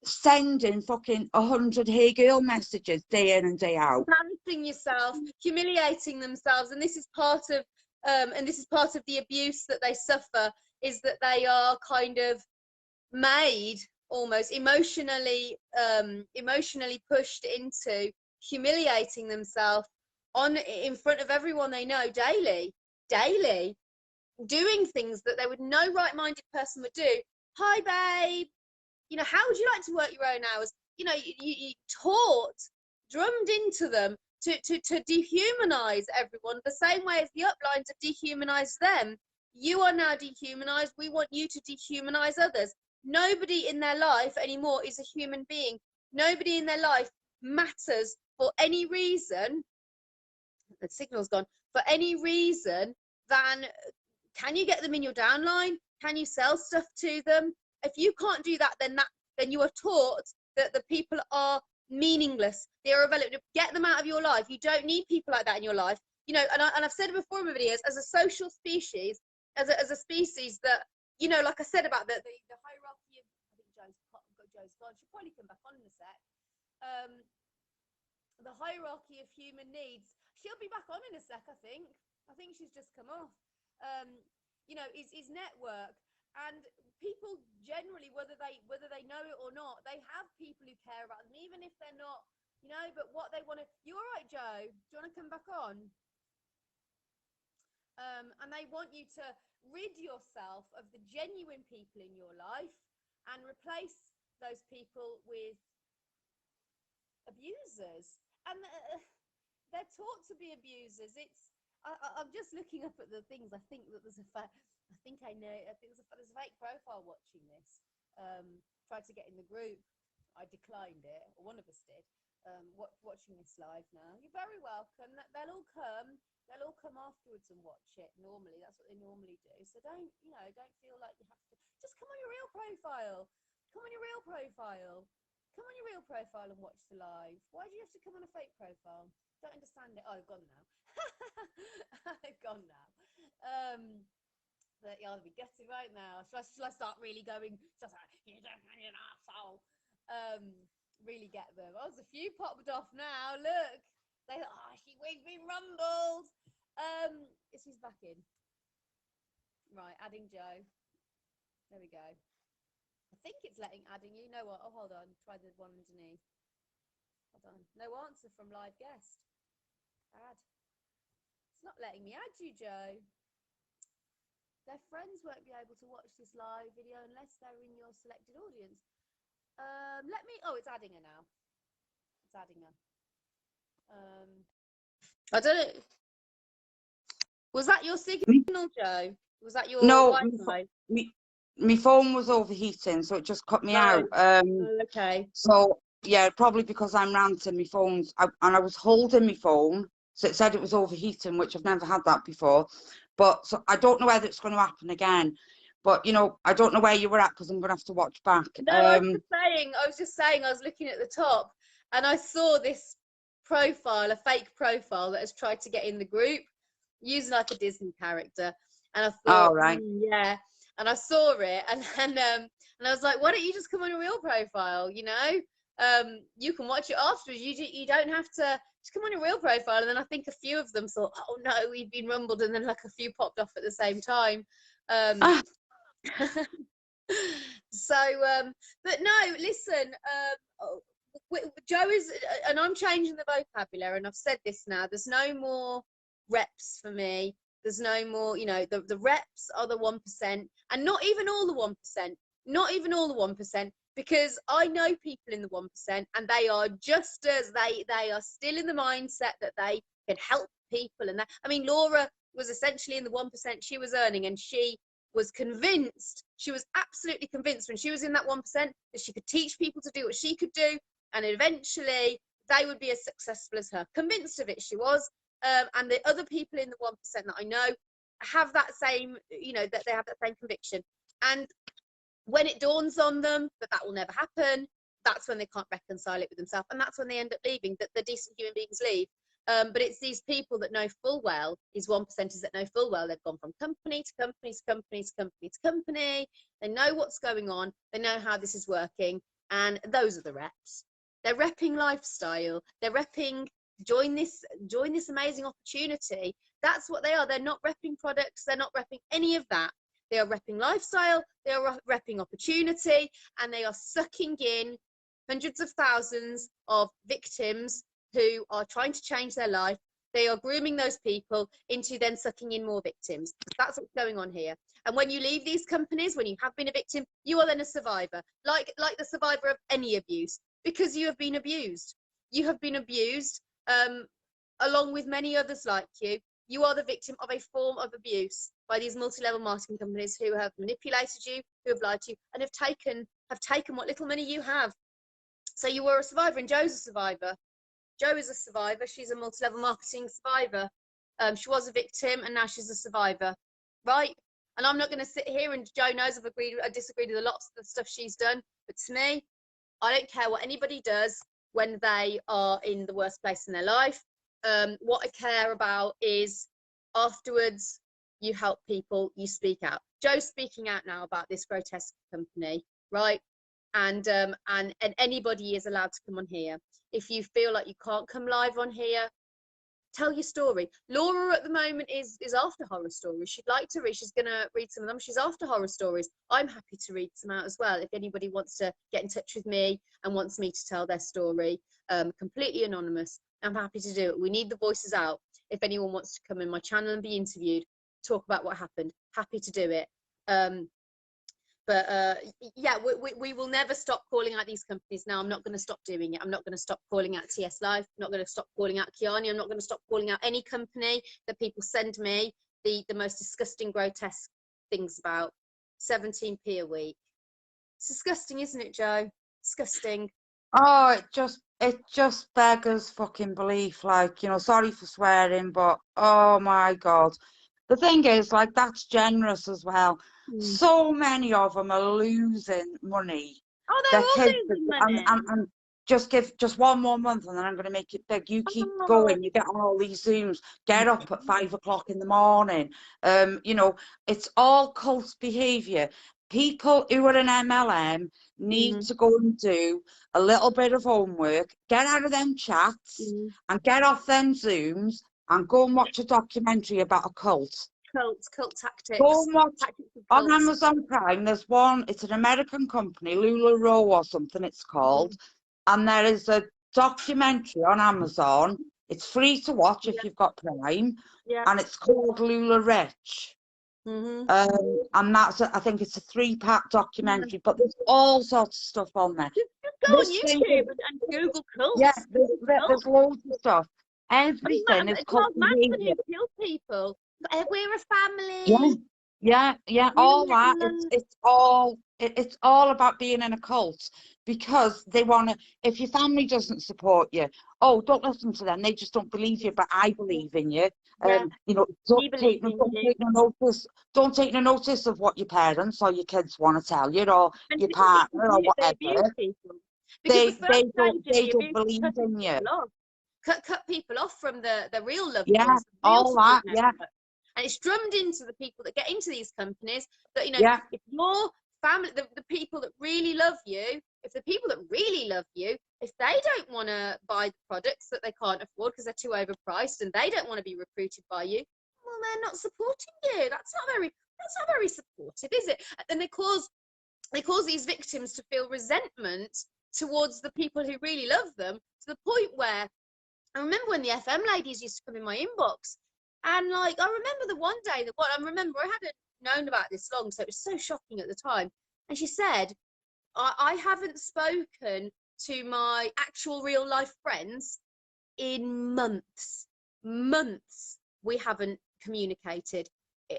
sending fucking 100 hey girl messages day in and day out. Embarrassing yourself, humiliating themselves, and this is part of the abuse that they suffer, is that they are kind of made almost emotionally pushed into humiliating themselves in front of everyone they know daily, doing things that no right-minded person would do. Hi babe, you know, how would you like to work your own hours? You know, you drummed into them to dehumanize everyone the same way as the uplines have dehumanized them. You are now dehumanized. We want you to dehumanize others. Nobody in their life anymore is a human being. Nobody in their life matters for any reason. The signal's gone. For any reason than, can you get them in your downline? Can you sell stuff to them? If you can't do that, then you are taught that the people are meaningless. They are irrelevant. Get them out of your life. You don't need people like that in your life. You know, and I've said it before in my videos, as a social species, as a species that, you know, like I said about the hierarchy of, I think Joe's gone. She'll probably come back on in a sec. The hierarchy of human needs. She'll be back on in a sec, I think. I think she's just come off. You know, is network. And people generally, whether they know it or not, they have people who care about them, even if they're not you know, but what they want to, you all right, Joe? Do you want to come back on? And they want you to rid yourself of the genuine people in your life and replace those people with abusers. And they're taught to be abusers. I'm just looking up at the things. I think that there's a I think there's a fake profile watching this. Tried to get in the group. I declined it, or one of us did. Watching this live now. You're very welcome. They'll all come. They'll all come afterwards and watch it. Normally, that's what they normally do. So don't feel like you have to. Just come on your real profile. Come on your real profile. Come on your real profile and watch the live. Why do you have to come on a fake profile? Don't understand it. Oh, they've gone now. They've gone now. But yeah, I'll be gutted right now. Shall I start really going? Just like, you don't want an arsehole. Really get them. Oh, there's a few popped off now. Look. We've been rumbled. She's back in. Right, adding Joe. There we go. I think it's adding you. Know what? Oh, hold on. Try the one underneath. Hold on. No answer from live guest. Add. It's not letting me add you, Joe. Their friends won't be able to watch this live video unless they're in your selected audience. It's adding her now. It's adding her. I don't know. Was that your signal, Joe? Was that your Wi-Fi? My phone was overheating, so it just cut me out. Okay. So yeah, probably because I'm ranting, my phone's and I was holding my phone, so it said it was overheating, which I've never had that before. But so I don't know whether it's going to happen again. But you know, I don't know where you were at because I'm going to have to watch back. No, I was just saying. I was looking at the top, and I saw this profile, a fake profile that has tried to get in the group using like a Disney character, and I thought, yeah, and I saw it, and I was like, why don't you just come on a real profile? You know, you can watch it afterwards. You don't have to just come on a real profile. And then I think a few of them thought, oh no, we've been rumbled, and then like a few popped off at the same time. So but no, listen, Joe is, and I'm changing the vocabulary, and I've said this now, there's no more reps for me. There's no more, you know, the reps are the 1%, and not even all the 1%, not even all the 1%, because I know people in the 1%, and they are just as they are still in the mindset that they can help people. And that, I mean, Laura was essentially in the 1% she was earning, and she was convinced, she was absolutely convinced when she was in that 1% that she could teach people to do what she could do, and eventually they would be as successful as her. Convinced of it she was. And the other people in the 1% that I know have that same, you know, that they have that same conviction. And when it dawns on them that that will never happen, that's when they can't reconcile it with themselves, and that's when they end up leaving. That the decent human beings leave. But it's these people that know full well, these 1%ers that know full well, they've gone from company to company to company to company to company. They know what's going on. They know how this is working. And those are the reps. They're repping lifestyle. They're repping, join this amazing opportunity. That's what they are. They're not repping products. They're not repping any of that. They are repping lifestyle. They are repping opportunity. And they are sucking in hundreds of thousands of victims who are trying to change their life. They are grooming those people into then sucking in more victims. That's what's going on here. And when you leave these companies, when you have been a victim, you are then a survivor, like the survivor of any abuse, because you have been abused. You have been abused, along with many others like you. You are the victim of a form of abuse by these multi-level marketing companies who have manipulated you, who have lied to you, and have taken what little money you have. So you were a survivor, and Joe's a survivor. Jo is a survivor. She's a multi-level marketing survivor. She was a victim, and now she's a survivor, right? And I'm not going to sit here, and Jo knows I disagreed with a lot of the stuff she's done, but to me, I don't care what anybody does when they are in the worst place in their life. What I care about is afterwards, you help people, you speak out. Jo's speaking out now about this grotesque company, right? And anybody is allowed to come on here. If you feel like you can't come live on here, Tell your story. Laura at the moment is after horror stories. She'd like to read. She's gonna read some of them. She's after horror stories. I'm happy to read some out as well. If anybody wants to get in touch with me and wants me to tell their story, completely anonymous, I'm happy to do it. We need the voices out. If anyone wants to come in my channel and be interviewed, talk about what happened, happy to do it. But yeah, we will never stop calling out these companies. Now, I'm not going to stop doing it. I'm not going to stop calling out TS Life. I'm not going to stop calling out Kiani. I'm not going to stop calling out any company that people send me the most disgusting, grotesque things about. 17p a week. It's disgusting, isn't it, Joe? Disgusting. Oh, it just beggars fucking belief. Like, you know, sorry for swearing, but oh my God. The thing is, like, that's generous as well. So many of them are losing money. Oh, Their they're all kids, losing money. and just give just one more month, and then I'm going to make it big. You keep going. You get on all these Zooms. Get up at 5 o'clock in the morning. You know, it's all cult behaviour. People who are in MLM need to go and do a little bit of homework, get out of them chats, and get off them Zooms, and go and watch a documentary about a cult. Cult tactics. Go and watch on Amazon Prime. There's one. It's an American company, LuLaRoe or something. It's called, and there is a documentary on Amazon. It's free to watch if you've got Prime, and it's called LuLaRich. And that's I think it's a 3-part documentary, but there's all sorts of stuff on there. Just go on YouTube and Google cults. Yeah, there's loads of stuff. Everything is called behavior. Kill people. We're a family. Yeah, all that. It's all about being in a cult, because they want to. If your family doesn't support you, oh, don't listen to them. They just don't believe you, but I believe in you. You know, don't take no notice of what your parents or your kids want to tell you, or your partner or whatever. They don't believe in you. Cut people off from the real loved ones. Yeah, all that. Yeah. And it's drummed into the people that get into these companies that, you know, if your family, the people that really love you, if the people that really love you, if they don't want to buy the products that they can't afford because they're too overpriced, and they don't want to be recruited by you, well, they're not supporting you. That's not very supportive, is it? And they cause these victims to feel resentment towards the people who really love them, to the point where I remember when the FM ladies used to come in my inbox. And like, I remember the one day that I hadn't known about this long, so it was so shocking at the time. And she said, I haven't spoken to my actual real life friends in months. We haven't communicated.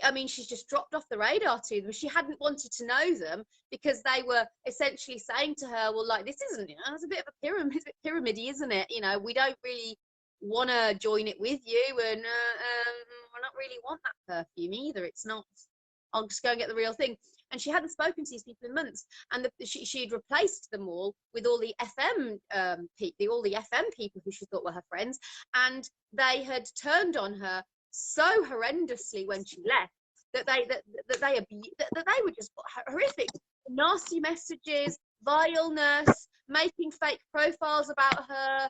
I mean, she's just dropped off the radar to them. She hadn't wanted to know them because they were essentially saying to her, well, like, this isn't, you know, it's a bit of a pyramid, it's a bit pyramidy, isn't it? You know, we don't really want to join it with you, and I don't really want that perfume either. It's not, I'll just go and get the real thing. And she hadn't spoken to these people in months, and she had replaced them all with all the FM people who she thought were her friends, and they had turned on her so horrendously when she left that they were just horrific, nasty messages, vileness, making fake profiles about her,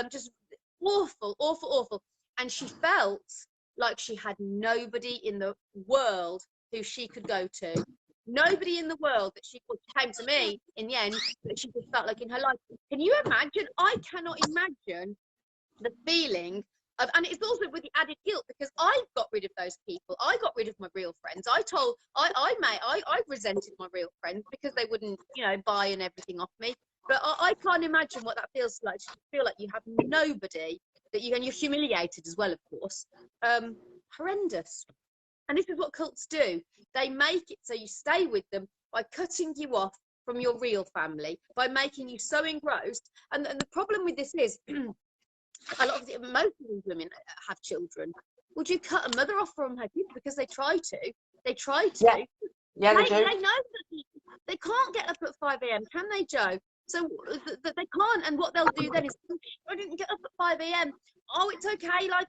just awful. And she felt like she had nobody in the world who she could go to. Nobody in the world that she came to me in the end that she just felt like in her life. Can you imagine? I cannot imagine the feeling of, and it's also with the added guilt, because I got rid of those people. I got rid of my real friends. I resented my real friends because they wouldn't, you know, buy and everything off me. But I can't imagine what that feels like. To feel like you have nobody that and you're humiliated as well, of course. Horrendous. And this is what cults do. They make it so you stay with them by cutting you off from your real family, by making you so engrossed. And the problem with this is, most of these women have children. Would you cut a mother off from her kids because they try to? They try to. Yeah, they do. They know that they can't get up at 5 a.m., can they, Joe? So that they can't, and what they'll do then is, I didn't get up at 5 a.m. Oh, it's okay, like,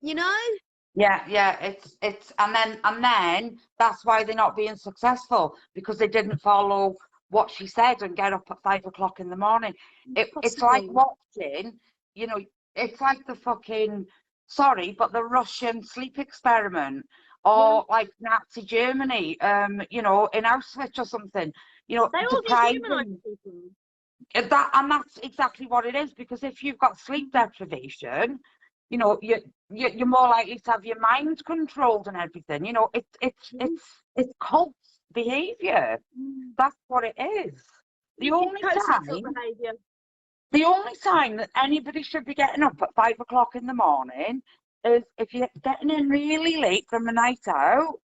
you know? Yeah, it's and then that's why they're not being successful, because they didn't follow what she said and get up at 5 o'clock in the morning. It's like watching, you know, it's like the fucking, sorry, but the Russian sleep experiment, or like Nazi Germany, you know, in Auschwitz or something, you know, They all dehumanize depriving people. that, and that's exactly what it is. Because if you've got sleep deprivation, you know, you're more likely to have your mind controlled and everything. You know, it's cult behaviour. That's what it is. The only Behavior. the only time that anybody should be getting up at 5 o'clock in the morning is if you're getting in really late from a night out,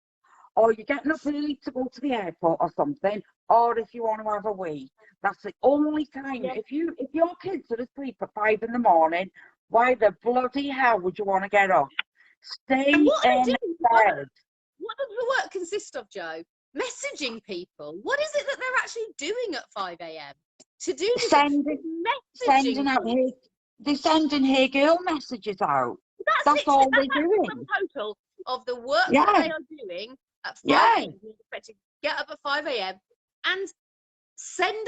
or you're getting up early to go to the airport or something, or if you want to have a wee. That's the only time. Yeah. If your kids are asleep at 5 in the morning, why the bloody hell would you want to get up? Stay And what are they in doing? bed. What does the work consist of, Joe? Messaging people. What is it that they're actually doing at 5 a.m. to do this? Sending out here. They're sending hey girl messages out. That's all they're doing. The total of the work that they are doing at 5 a.m. You're expected to get up at 5 a.m. and send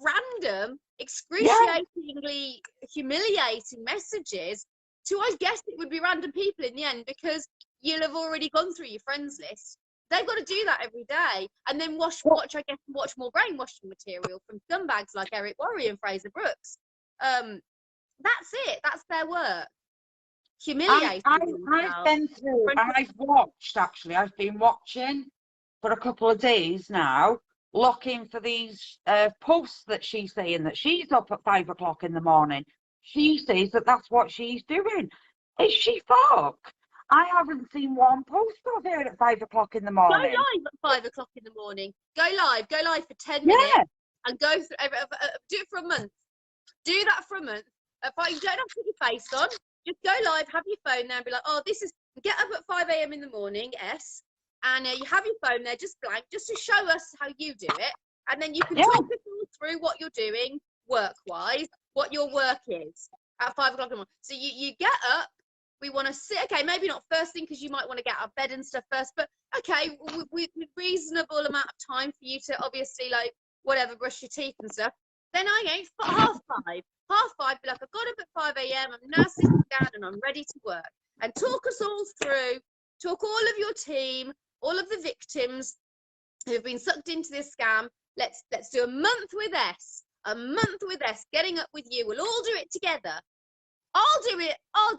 random, excruciatingly humiliating messages to, I guess it would be random people in the end, because you'll have already gone through your friends list. They've got to do that every day, and then watch more brainwashing material from scumbags like Eric Worre and Fraser Brooks. That's it. That's their work. Humiliating. I've been through, and I've been watching for a couple of days now, looking for these posts that she's saying that she's up at 5 o'clock in the morning. She says that that's what she's doing. Is she fuck? I haven't seen one post of her at 5 o'clock in the morning. Go live at 5 o'clock in the morning. Go live for 10 minutes and go through. Do it for a month. Do that for a month. You don't have to put your face on. Just go live, have your phone there and be like, oh, get up at 5 a.m. in the morning, and you have your phone there just blank, just to show us how you do it. And then you can talk us all through what you're doing work-wise, what your work is at 5 o'clock in the morning. So you get up, we want to sit, okay, maybe not first thing because you might want to get out of bed and stuff first, but okay, with reasonable amount of time for you to obviously, like, whatever, brush your teeth and stuff. Then half five, be like, I got up at 5 a.m, I'm now sitting down and I'm ready to work. And talk us all through, talk all of your team, all of the victims who have been sucked into this scam. Let's do a month with S, getting up with you. We'll all do it together. I'll do it. I'll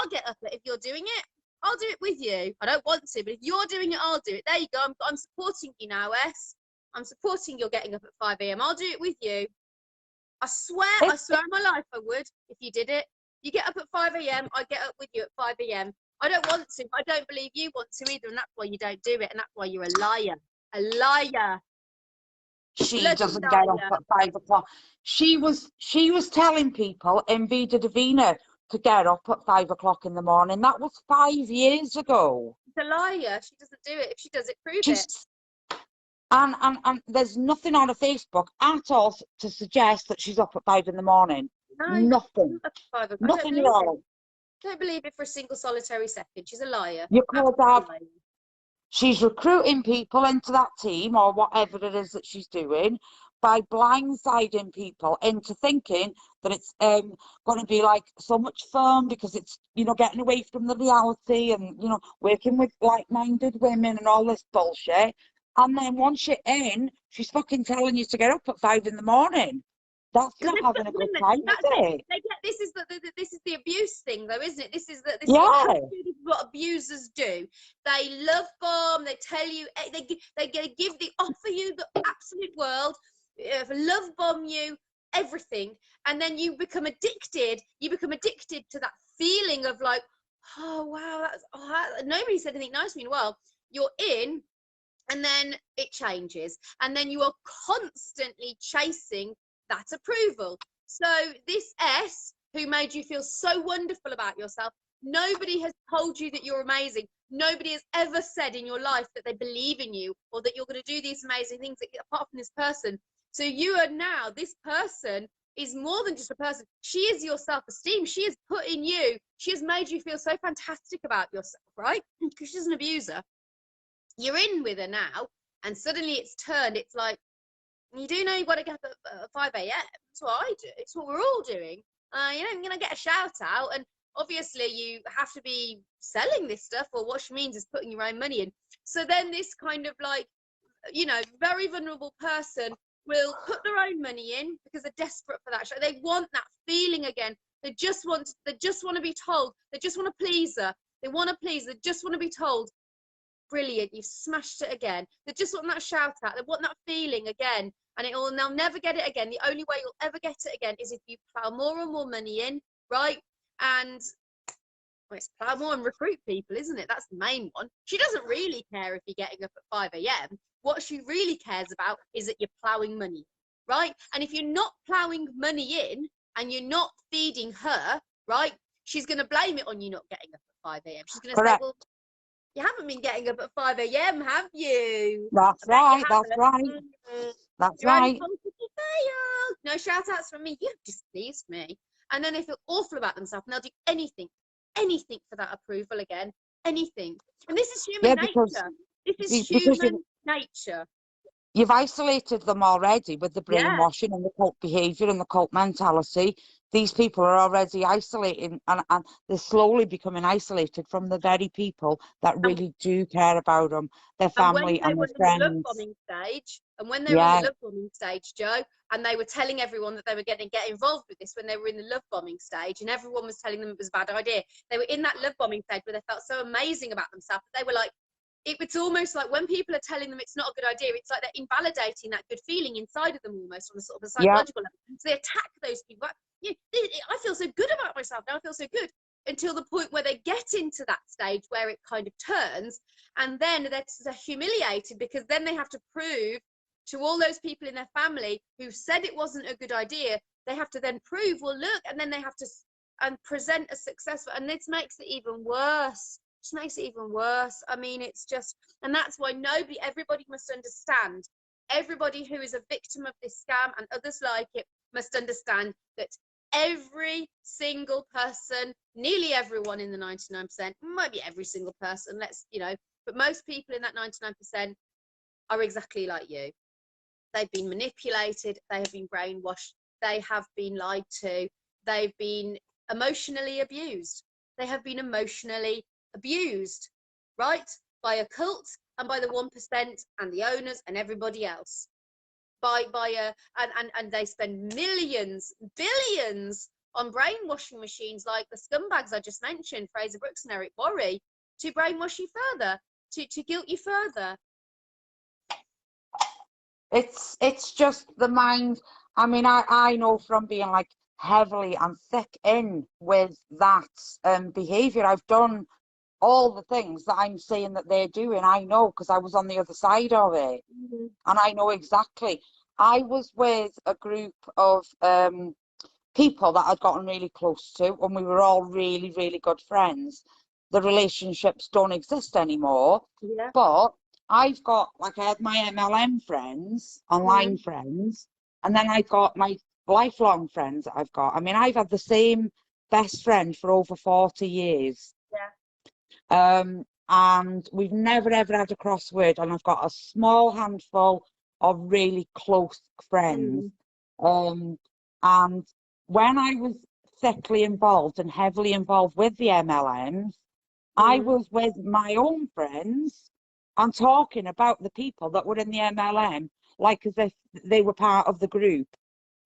get up if you're doing it. I'll do it with you. I don't want to, but if you're doing it, I'll do it. There you go. I'm supporting you now, S. I'm supporting your getting up at 5 a.m. I'll do it with you. I swear on my life I would if you did it. You get up at 5 a.m, I get up with you at 5 a.m. I don't want to. I don't believe you want to either, and that's why you don't do it, and that's why you're a liar. A liar. She doesn't get up at 5 o'clock. She was telling people in Vida Divina to get up at 5 o'clock in the morning. That was 5 years ago. She's a liar. She doesn't do it. If she does it, prove it. And there's nothing on her Facebook at all to suggest that she's up at 5 in the morning. No, nothing. Nothing at all. I don't believe it for a single solitary second. She's a liar. You could have. She's recruiting people into that team or whatever it is that she's doing by blindsiding people into thinking that it's going to be like so much fun because it's, you know, getting away from the reality and, you know, working with like-minded women and all this bullshit. And then once you're in, she's fucking telling you to get up at 5 in the morning. That's not having a good time, is it? This is the abuse thing, though, isn't it? This is what abusers do. They love bomb. They tell you they offer you the absolute world, love bomb you everything, and then you become addicted. You become addicted to that feeling of like, oh wow, nobody said anything nice to me in a while. You're in. And then it changes, and then you are constantly chasing that approval. So this S, who made you feel so wonderful about yourself, nobody has told you that you're amazing. Nobody has ever said in your life that they believe in you or that you're going to do these amazing things apart from this person. So you are now, this person is more than just a person. She is your self-esteem. She has put in you, she has made you feel so fantastic about yourself, right? Because she's an abuser. You're in with her now, and suddenly it's turned. It's like, you do know you've got to get up at 5 a.m. That's what I do. It's what we're all doing. you're not going to get a shout out. And obviously you have to be selling this stuff, or what she means is putting your own money in. So then this kind of like, you know, very vulnerable person will put their own money in because they're desperate for that show. They want that feeling again. They just want to be told. They just want to please her. They want to please. They just want to be told, brilliant, you've smashed it again. They just want that shout out. They want that feeling again. And they'll never get it again. The only way you'll ever get it again is if you plow more and more money in, right? And well, it's plow more and recruit people, isn't it? That's the main one. She doesn't really care if you're getting up at 5 a.m. What she really cares about is that you're plowing money, right? And if you're not plowing money in and you're not feeding her, right, she's going to blame it on you not getting up at 5 a.m. She's going to say, well, you haven't been getting up at 5 a.m., have you? That's right, that's right. That's right. No shout outs from me. You've displeased me. And then they feel awful about themselves and they'll do anything for that approval again. Anything. And this is human nature. This is human nature. You've isolated them already with the brainwashing and the cult behaviour and the cult mentality. These people are already isolating, and they're slowly becoming isolated from the very people that really do care about them, their family and their friends. And when they were in the love bombing stage, Joe, and they were telling everyone that they were going to get involved with this when they were in the love bombing stage, and everyone was telling them it was a bad idea. They were in that love bombing stage where they felt so amazing about themselves that they were like, it's almost like when people are telling them it's not a good idea, it's like they're invalidating that good feeling inside of them almost on a sort of a psychological level. So they attack those people. I feel so good about myself now. I feel so good, until the point where they get into that stage where it kind of turns, and then they're humiliated because then they have to prove to all those people in their family who said it wasn't a good idea. They have to then prove, well, look, and then they have to present a successful, and this makes it even worse. Just makes it even worse. I mean, it's just, and that's why everybody must understand. Everybody who is a victim of this scam and others like it must understand that every single person, nearly everyone in the 99%, might be every single person, but most people in that 99% are exactly like you. They've been manipulated, they have been brainwashed, they have been lied to, they've been emotionally abused. They have been emotionally abused, right? By a cult and by the 1% and the owners and everybody else. And they spend millions, billions on brainwashing machines like the scumbags I just mentioned, Fraser Brooks and Eric Worre, to brainwash you further, to guilt you further. It's just the mind. I mean, I know from being like heavily and thick in with that behaviour. I've done all the things that I'm saying that they're doing. I know, because I was on the other side of it. And I know exactly. I was with a group of people that I'd gotten really close to, and we were all really, really good friends. The relationships don't exist anymore. But I've got, like, I had my MLM friends, online friends, and then I've got my lifelong friends that I've got. I mean, I've had the same best friend for over 40 years. And we've never ever had a crossword, and I've got a small handful of really close friends. And when I was thickly involved and heavily involved with the MLMs, I was with my own friends and talking about the people that were in the MLM like as if they were part of the group.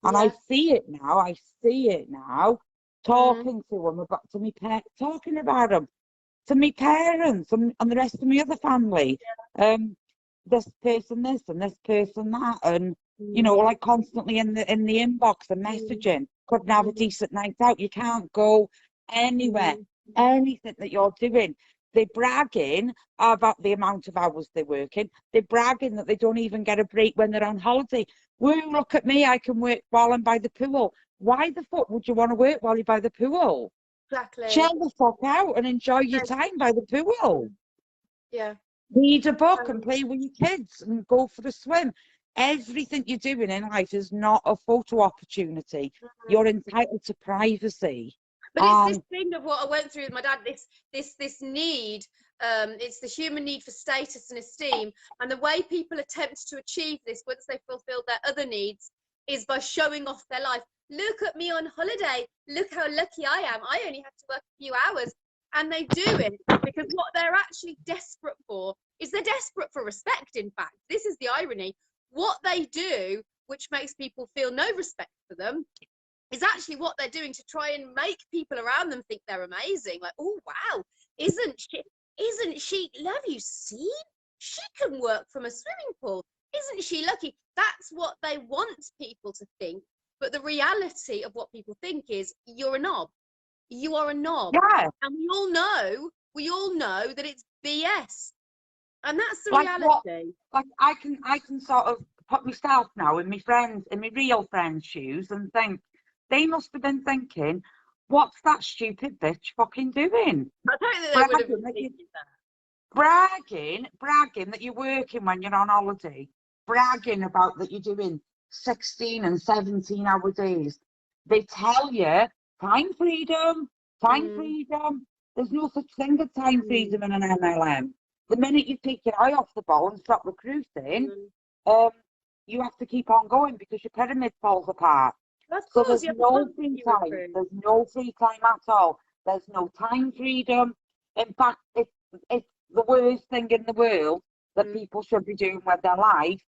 And I see it now, talking to them about, talking about them to me parents and the rest of my other family. This person this and this person that, and you know, like constantly in the inbox and messaging. Couldn't have a decent night out. You can't go anywhere. Anything that you're doing, they're bragging about the amount of hours they're working. They're bragging that they don't even get a break when they're on holiday. Woo, look at me, I can work while I'm by the pool. Why the fuck would you want to work while you're by the pool? Exactly. Chill the fuck out and enjoy your time by the pool. Yeah. Read a book and play with your kids and go for a swim. Everything you're doing in life is not a photo opportunity. You're entitled to privacy. But it's this thing of what I went through with my dad, this need, it's the human need for status and esteem. And the way people attempt to achieve this once they've fulfilled their other needs is by showing off their life. look at me on holiday, look how lucky I am, I only have to work a few hours. And they do it because what they're actually desperate for is they're desperate for respect. In fact, this is the irony. What they do, which makes people feel no respect for them, is actually what they're doing to try and make people around them think they're amazing. Like, oh wow, isn't she, love, you see, she can work from a swimming pool, isn't she lucky? That's what they want people to think. But the reality of what people think is, you're a knob. You are a knob. Yeah. And we all know that it's BS. And that's the Like reality. Like I can sort of put myself now in my real friends' shoes and think they must have been thinking, what's that stupid bitch fucking doing? I don't think they would have been thinking that. Bragging that you're working when you're on holiday, bragging about that you're doing 16 and 17-hour days. They tell you time freedom. There's no such thing as time freedom in an MLM. The minute you take your eye off the ball and stop recruiting, you have to keep on going because your pyramid falls apart. So there's no free time. There's no free time at all. There's no time freedom. In fact, it's the worst thing in the world that people should be doing with their life.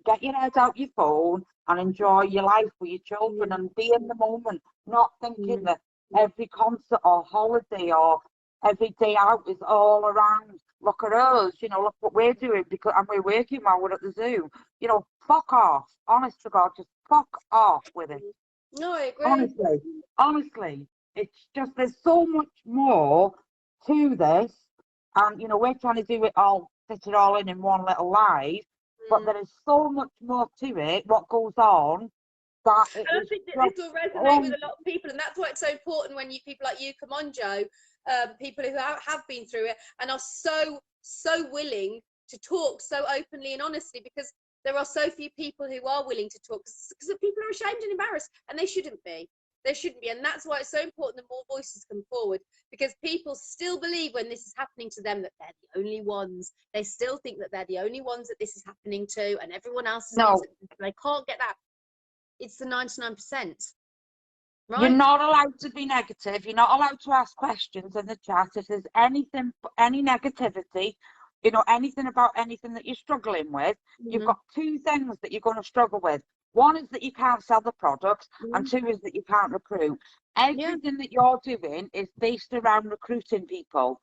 Get your head out your phone and enjoy your life with your children and be in the moment, not thinking that every concert or holiday or every day out is all around. Look at us, look what we're doing and we're working while we're at the zoo. Fuck off. Honest to God, just fuck off with it. No, I agree. Honestly, it's just, there's so much more to this. And, we're trying to do it all, fit it all in one little life. But there is so much more to it, what goes on. I think that this will resonate with a lot of people. And that's why it's so important when people like you come on, Joe. People who have been through it and are so willing to talk so openly and honestly, because there are so few people who are willing to talk, because people are ashamed and embarrassed, and they shouldn't be. And that's why it's so important that more voices come forward, because people still believe when this is happening to them that they're the only ones. They still think that they're the only ones that this is happening to, and everyone else is innocent. They can't get that. It's the 99%. Right? You're not allowed to be negative. You're not allowed to ask questions in the chat. If there's any negativity, anything about anything that you're struggling with, you've got two things that you're going to struggle with. One is that you can't sell the products, and two is that you can't recruit. Everything that you're doing is based around recruiting people.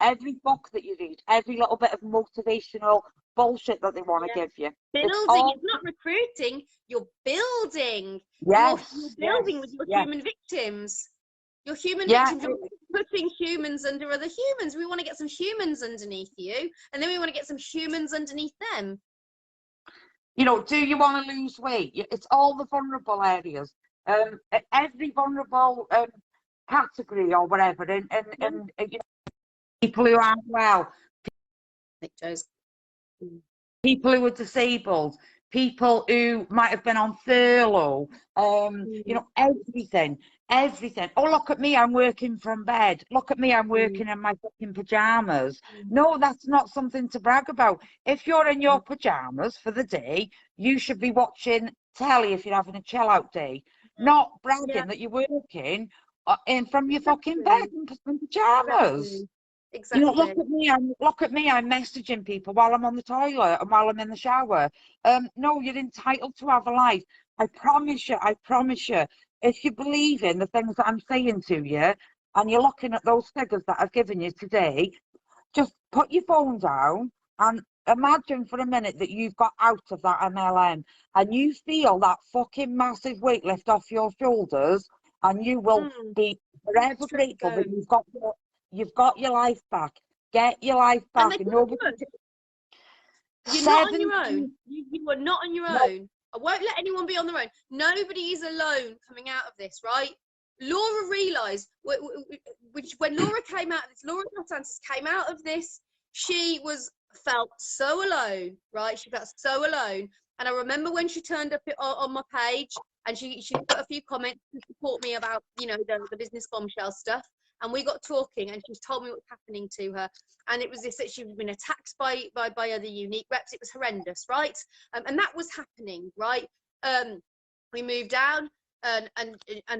Every book that you read, every little bit of motivational bullshit that they want to give you. Building, it's not recruiting, you're building. Yes. You're building with your human victims. Your human victims, you're putting humans under other humans. We want to get some humans underneath you, and then we want to get some humans underneath them. Do you want to lose weight? It's all the vulnerable areas. Every vulnerable category or whatever, and people who aren't well, people who are disabled, people who might have been on furlough, everything. Oh, look at me, I'm working from bed. Look at me, I'm working in my fucking pajamas. No, that's not something to brag about. If you're in your pajamas for the day, you should be watching telly if you're having a chill out day, not bragging that you're working in from your fucking bed in pajamas. Exactly. Look at me, I'm messaging people while I'm on the toilet and while I'm in the shower. No, you're entitled to have a life. I promise you, if you believe in the things that I'm saying to you, and you're looking at those figures that I've given you today, just put your phone down and imagine for a minute that you've got out of that MLM and you feel that fucking massive weight lift off your shoulders, and you will be forever grateful that you've got your life back. Get your life back. And you're not on your own. You are not on your own. I won't let anyone be on their own. Nobody is alone coming out of this, right? Laura realised, when Laura came out of this, Laura Santos came out of this, she felt so alone, right? She felt so alone. And I remember when she turned up on my page and she put a few comments to support me about, the business bombshell stuff. And we got talking, and she told me what's happening to her. And it was this, that she'd been attacked by other unique reps. It was horrendous, right? And that was happening, right? We moved down. and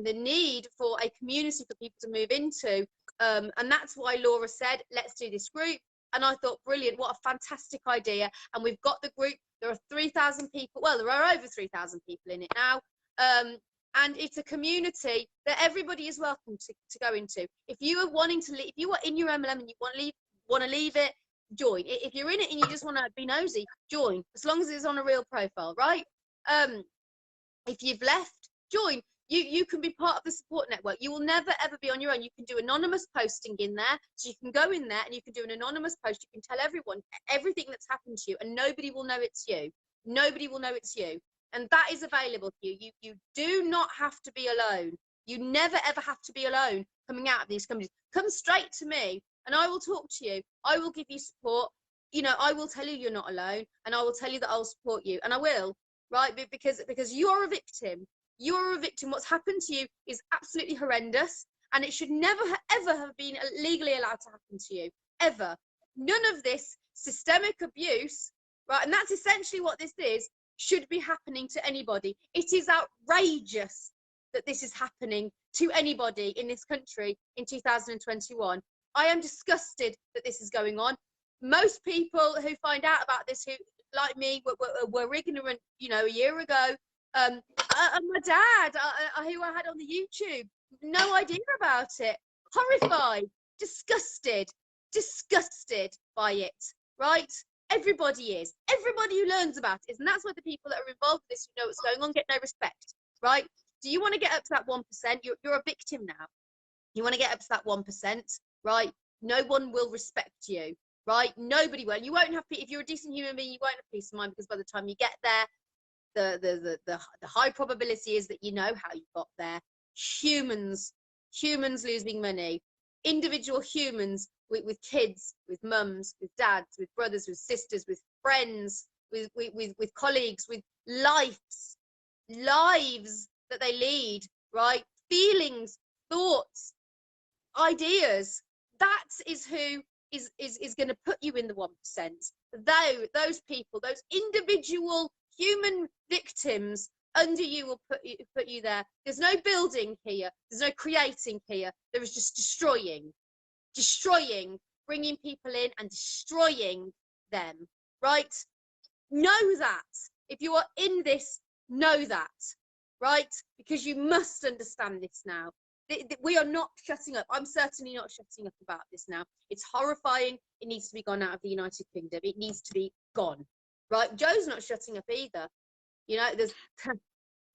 the need for a community for people to move into. And that's why Laura said, let's do this group. And I thought, brilliant, what a fantastic idea. And we've got the group. There are 3,000 people. Well, there are over 3,000 people in it now. And it's a community that everybody is welcome to go into. If you are wanting to leave, if you are in your MLM and you want to leave it, join. If you're in it and you just want to be nosy, join. As long as it's on a real profile, right? If you've left, join. You can be part of the support network. You will never ever be on your own. You can do anonymous posting in there, so you can go in there and you can do an anonymous post. You can tell everyone everything that's happened to you, and nobody will know it's you. Nobody will know it's you, and that is available to you. You do not have to be alone. You never ever have to be alone coming out of these companies. Come straight to me, and I will talk to you. I will give you support. You know, I will tell you you're not alone, and I will tell you that I'll support you, and I will, right? Because you are a victim. You're a victim. What's happened to you is absolutely horrendous, and it should never ever have been legally allowed to happen to you, ever. None of this systemic abuse, right, and that's essentially what this is, should be happening to anybody. It is outrageous that this is happening to anybody in this country in 2021. I am disgusted that this is going on. Most people who find out about this, who, like me, were ignorant, you know, a year ago. And my dad, who I had on the YouTube, no idea about it. Horrified, disgusted by it, right? Everybody is. Everybody who learns about it is. And that's why the people that are involved in this, who know what's going on, get no respect, right? Do you want to get up to that 1%? You're a victim now. You want to get up to that 1%, right? No one will respect you, right? Nobody will. You won't have, if you're a decent human being, you won't have peace of mind, because by the time you get there, the high probability is that you know how you got there. Humans losing money, individual humans with kids, with mums, with dads, with brothers, with sisters, with friends, with colleagues, with lives that they lead, right? Feelings, thoughts, ideas. That is who is going to put you in the 1%. Those people, those individual human victims under you will put you there. There's no building here. There's no creating here. There is just destroying, bringing people in and destroying them, right? Know that. If you are in this, know that, right? Because you must understand this now. We are not shutting up. I'm certainly not shutting up about this now. It's horrifying. It needs to be gone out of the United Kingdom. It needs to be gone. Right, Joe's not shutting up either. You know,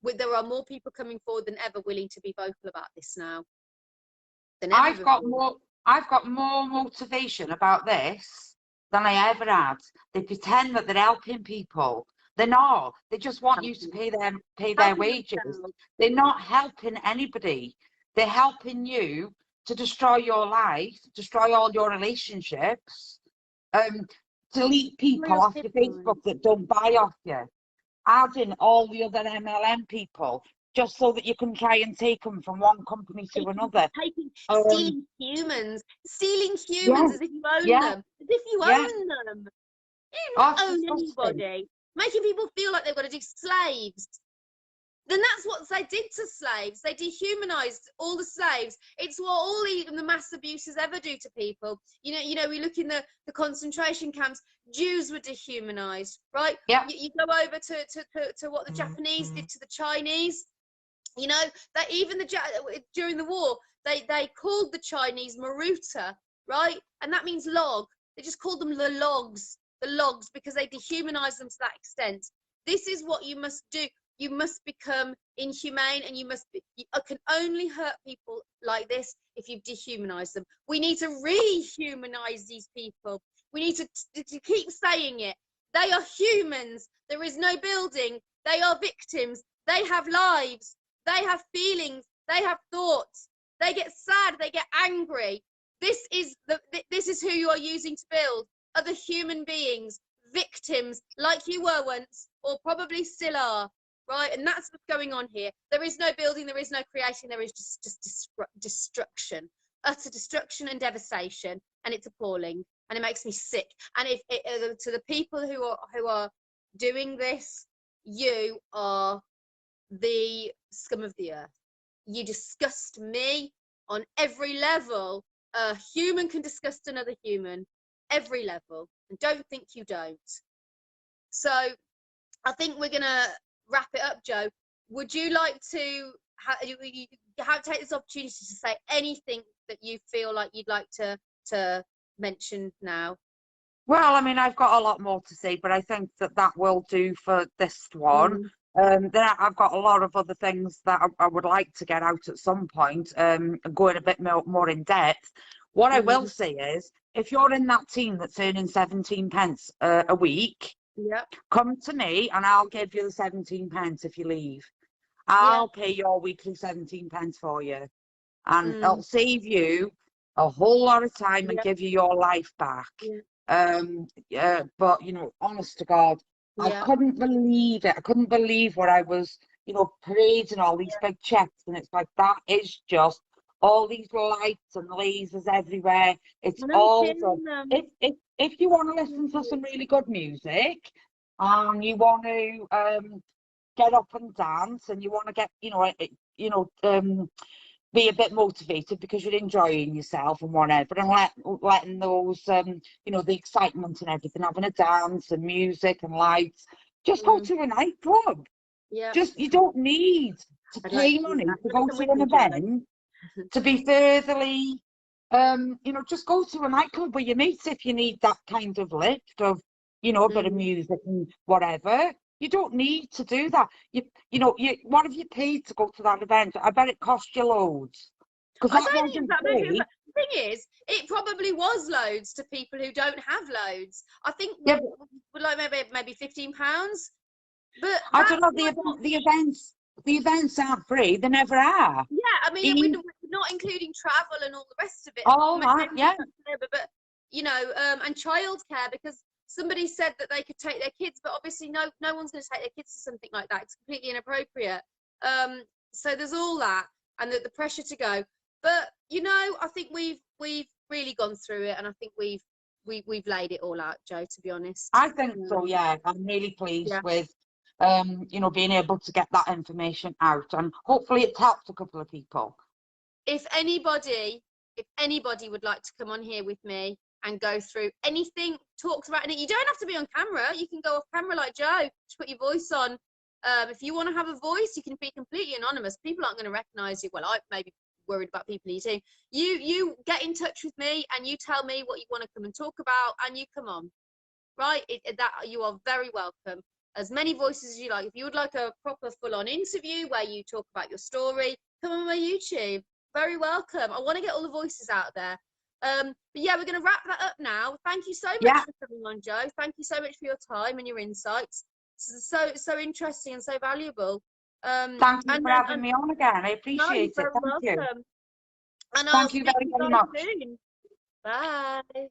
there are more people coming forward than ever willing to be vocal about this now. I've got more motivation about this than I ever had. They pretend that they're helping people. They're not. They just want you to pay their wages. They're not helping anybody. They're helping you to destroy your life, destroy all your relationships. Delete people off your Facebook that don't buy off you, add in all the other MLM people, just so that you can try and take them from one company to another. Stealing humans as if you own them. As if you own them. You don't own anybody. Making people feel like they've got to do slaves. Then that's what they did to slaves. They dehumanized all the slaves. It's what all the mass abuses ever do to people. You know, we look in the concentration camps. Jews were dehumanized, right? Yeah. You go over to what the Japanese did to the Chinese. You know, that even during the war, they called the Chinese Maruta, right? And that means log. They just called them the logs, because they dehumanized them to that extent. This is what you must do. You must become inhumane, and you can only hurt people like this if you've dehumanized them. We need to rehumanize these people. We need to keep saying it. They are humans. There is no building. They are victims. They have lives. They have feelings. They have thoughts. They get sad. They get angry. This is who you are using to build other human beings, victims like you were once, or probably still are. Right, and that's what's going on here. There is no building, there is no creation, there is just destruction, utter destruction and devastation, and it's appalling, and it makes me sick. And to the people who are doing this, you are the scum of the earth. You disgust me on every level. A human can disgust another human, every level, and don't think you don't. So I think we're gonna wrap it up, Joe. Would you like to take this opportunity to say anything that you feel like you'd like to mention now? Well, I mean, I've got a lot more to say, but I think that will do for this one. Then I've got a lot of other things that I would like to get out at some point, going a bit more in depth. What I will say is, if you're in that team that's earning 17 pence a week, come to me and I'll give you the 17 pence if you leave. I'll pay your weekly 17 pence for you, and it'll save you a whole lot of time and give you your life back. But you know, honest to God, I couldn't believe it. I couldn't believe what I was, you know, parading all these big checks, and it's like, that is just all these lights and lasers everywhere. It's all done. If you want to listen to some really good music, and you want to get up and dance, and you want to get, be a bit motivated because you're enjoying yourself and whatever, and letting those, the excitement and everything, having a dance and music and lights, just go to a nightclub. Just, you don't need to pay money to go to an event to be furtherly, just go to a nightclub with your mates if you need that kind of lift of, a bit of music and whatever. You don't need to do that. What have you paid to go to that event? I bet it cost you loads. Because that wasn't free. The thing is, it probably was loads to people who don't have loads. I think like maybe £15. But I don't know. The events aren't free. They never are. Yeah, I mean, we're not including travel and all the rest of it. Oh, right, yeah. But and childcare, because somebody said that they could take their kids, but obviously no one's going to take their kids to something like that. It's completely inappropriate. So there's all that, and the pressure to go. But I think we've really gone through it, and I think we've laid it all out, Joe. To be honest, I think so. Yeah, I'm really pleased with being able to get that information out, and hopefully it's helped a couple of people. If anybody would like to come on here with me and go through anything, talks about it, you don't have to be on camera. You can go off camera like Joe. Just put your voice on. If you want to have a voice, you can be completely anonymous. People aren't going to recognize you. Well, I may be worried about people eating. You get in touch with me and you tell me what you want to come and talk about, and you come on. Right? That you are very welcome. As many voices as you like. If you would like a proper full-on interview where you talk about your story, come on my YouTube. Very welcome. I want to get all the voices out there. But yeah, we're going to wrap that up now. Thank you so much for coming on, Joe. Thank you so much for your time and your insights. So interesting and so valuable. Thank you for having me on again. I appreciate it. Thank you. And thank you very, very much. Soon. Bye.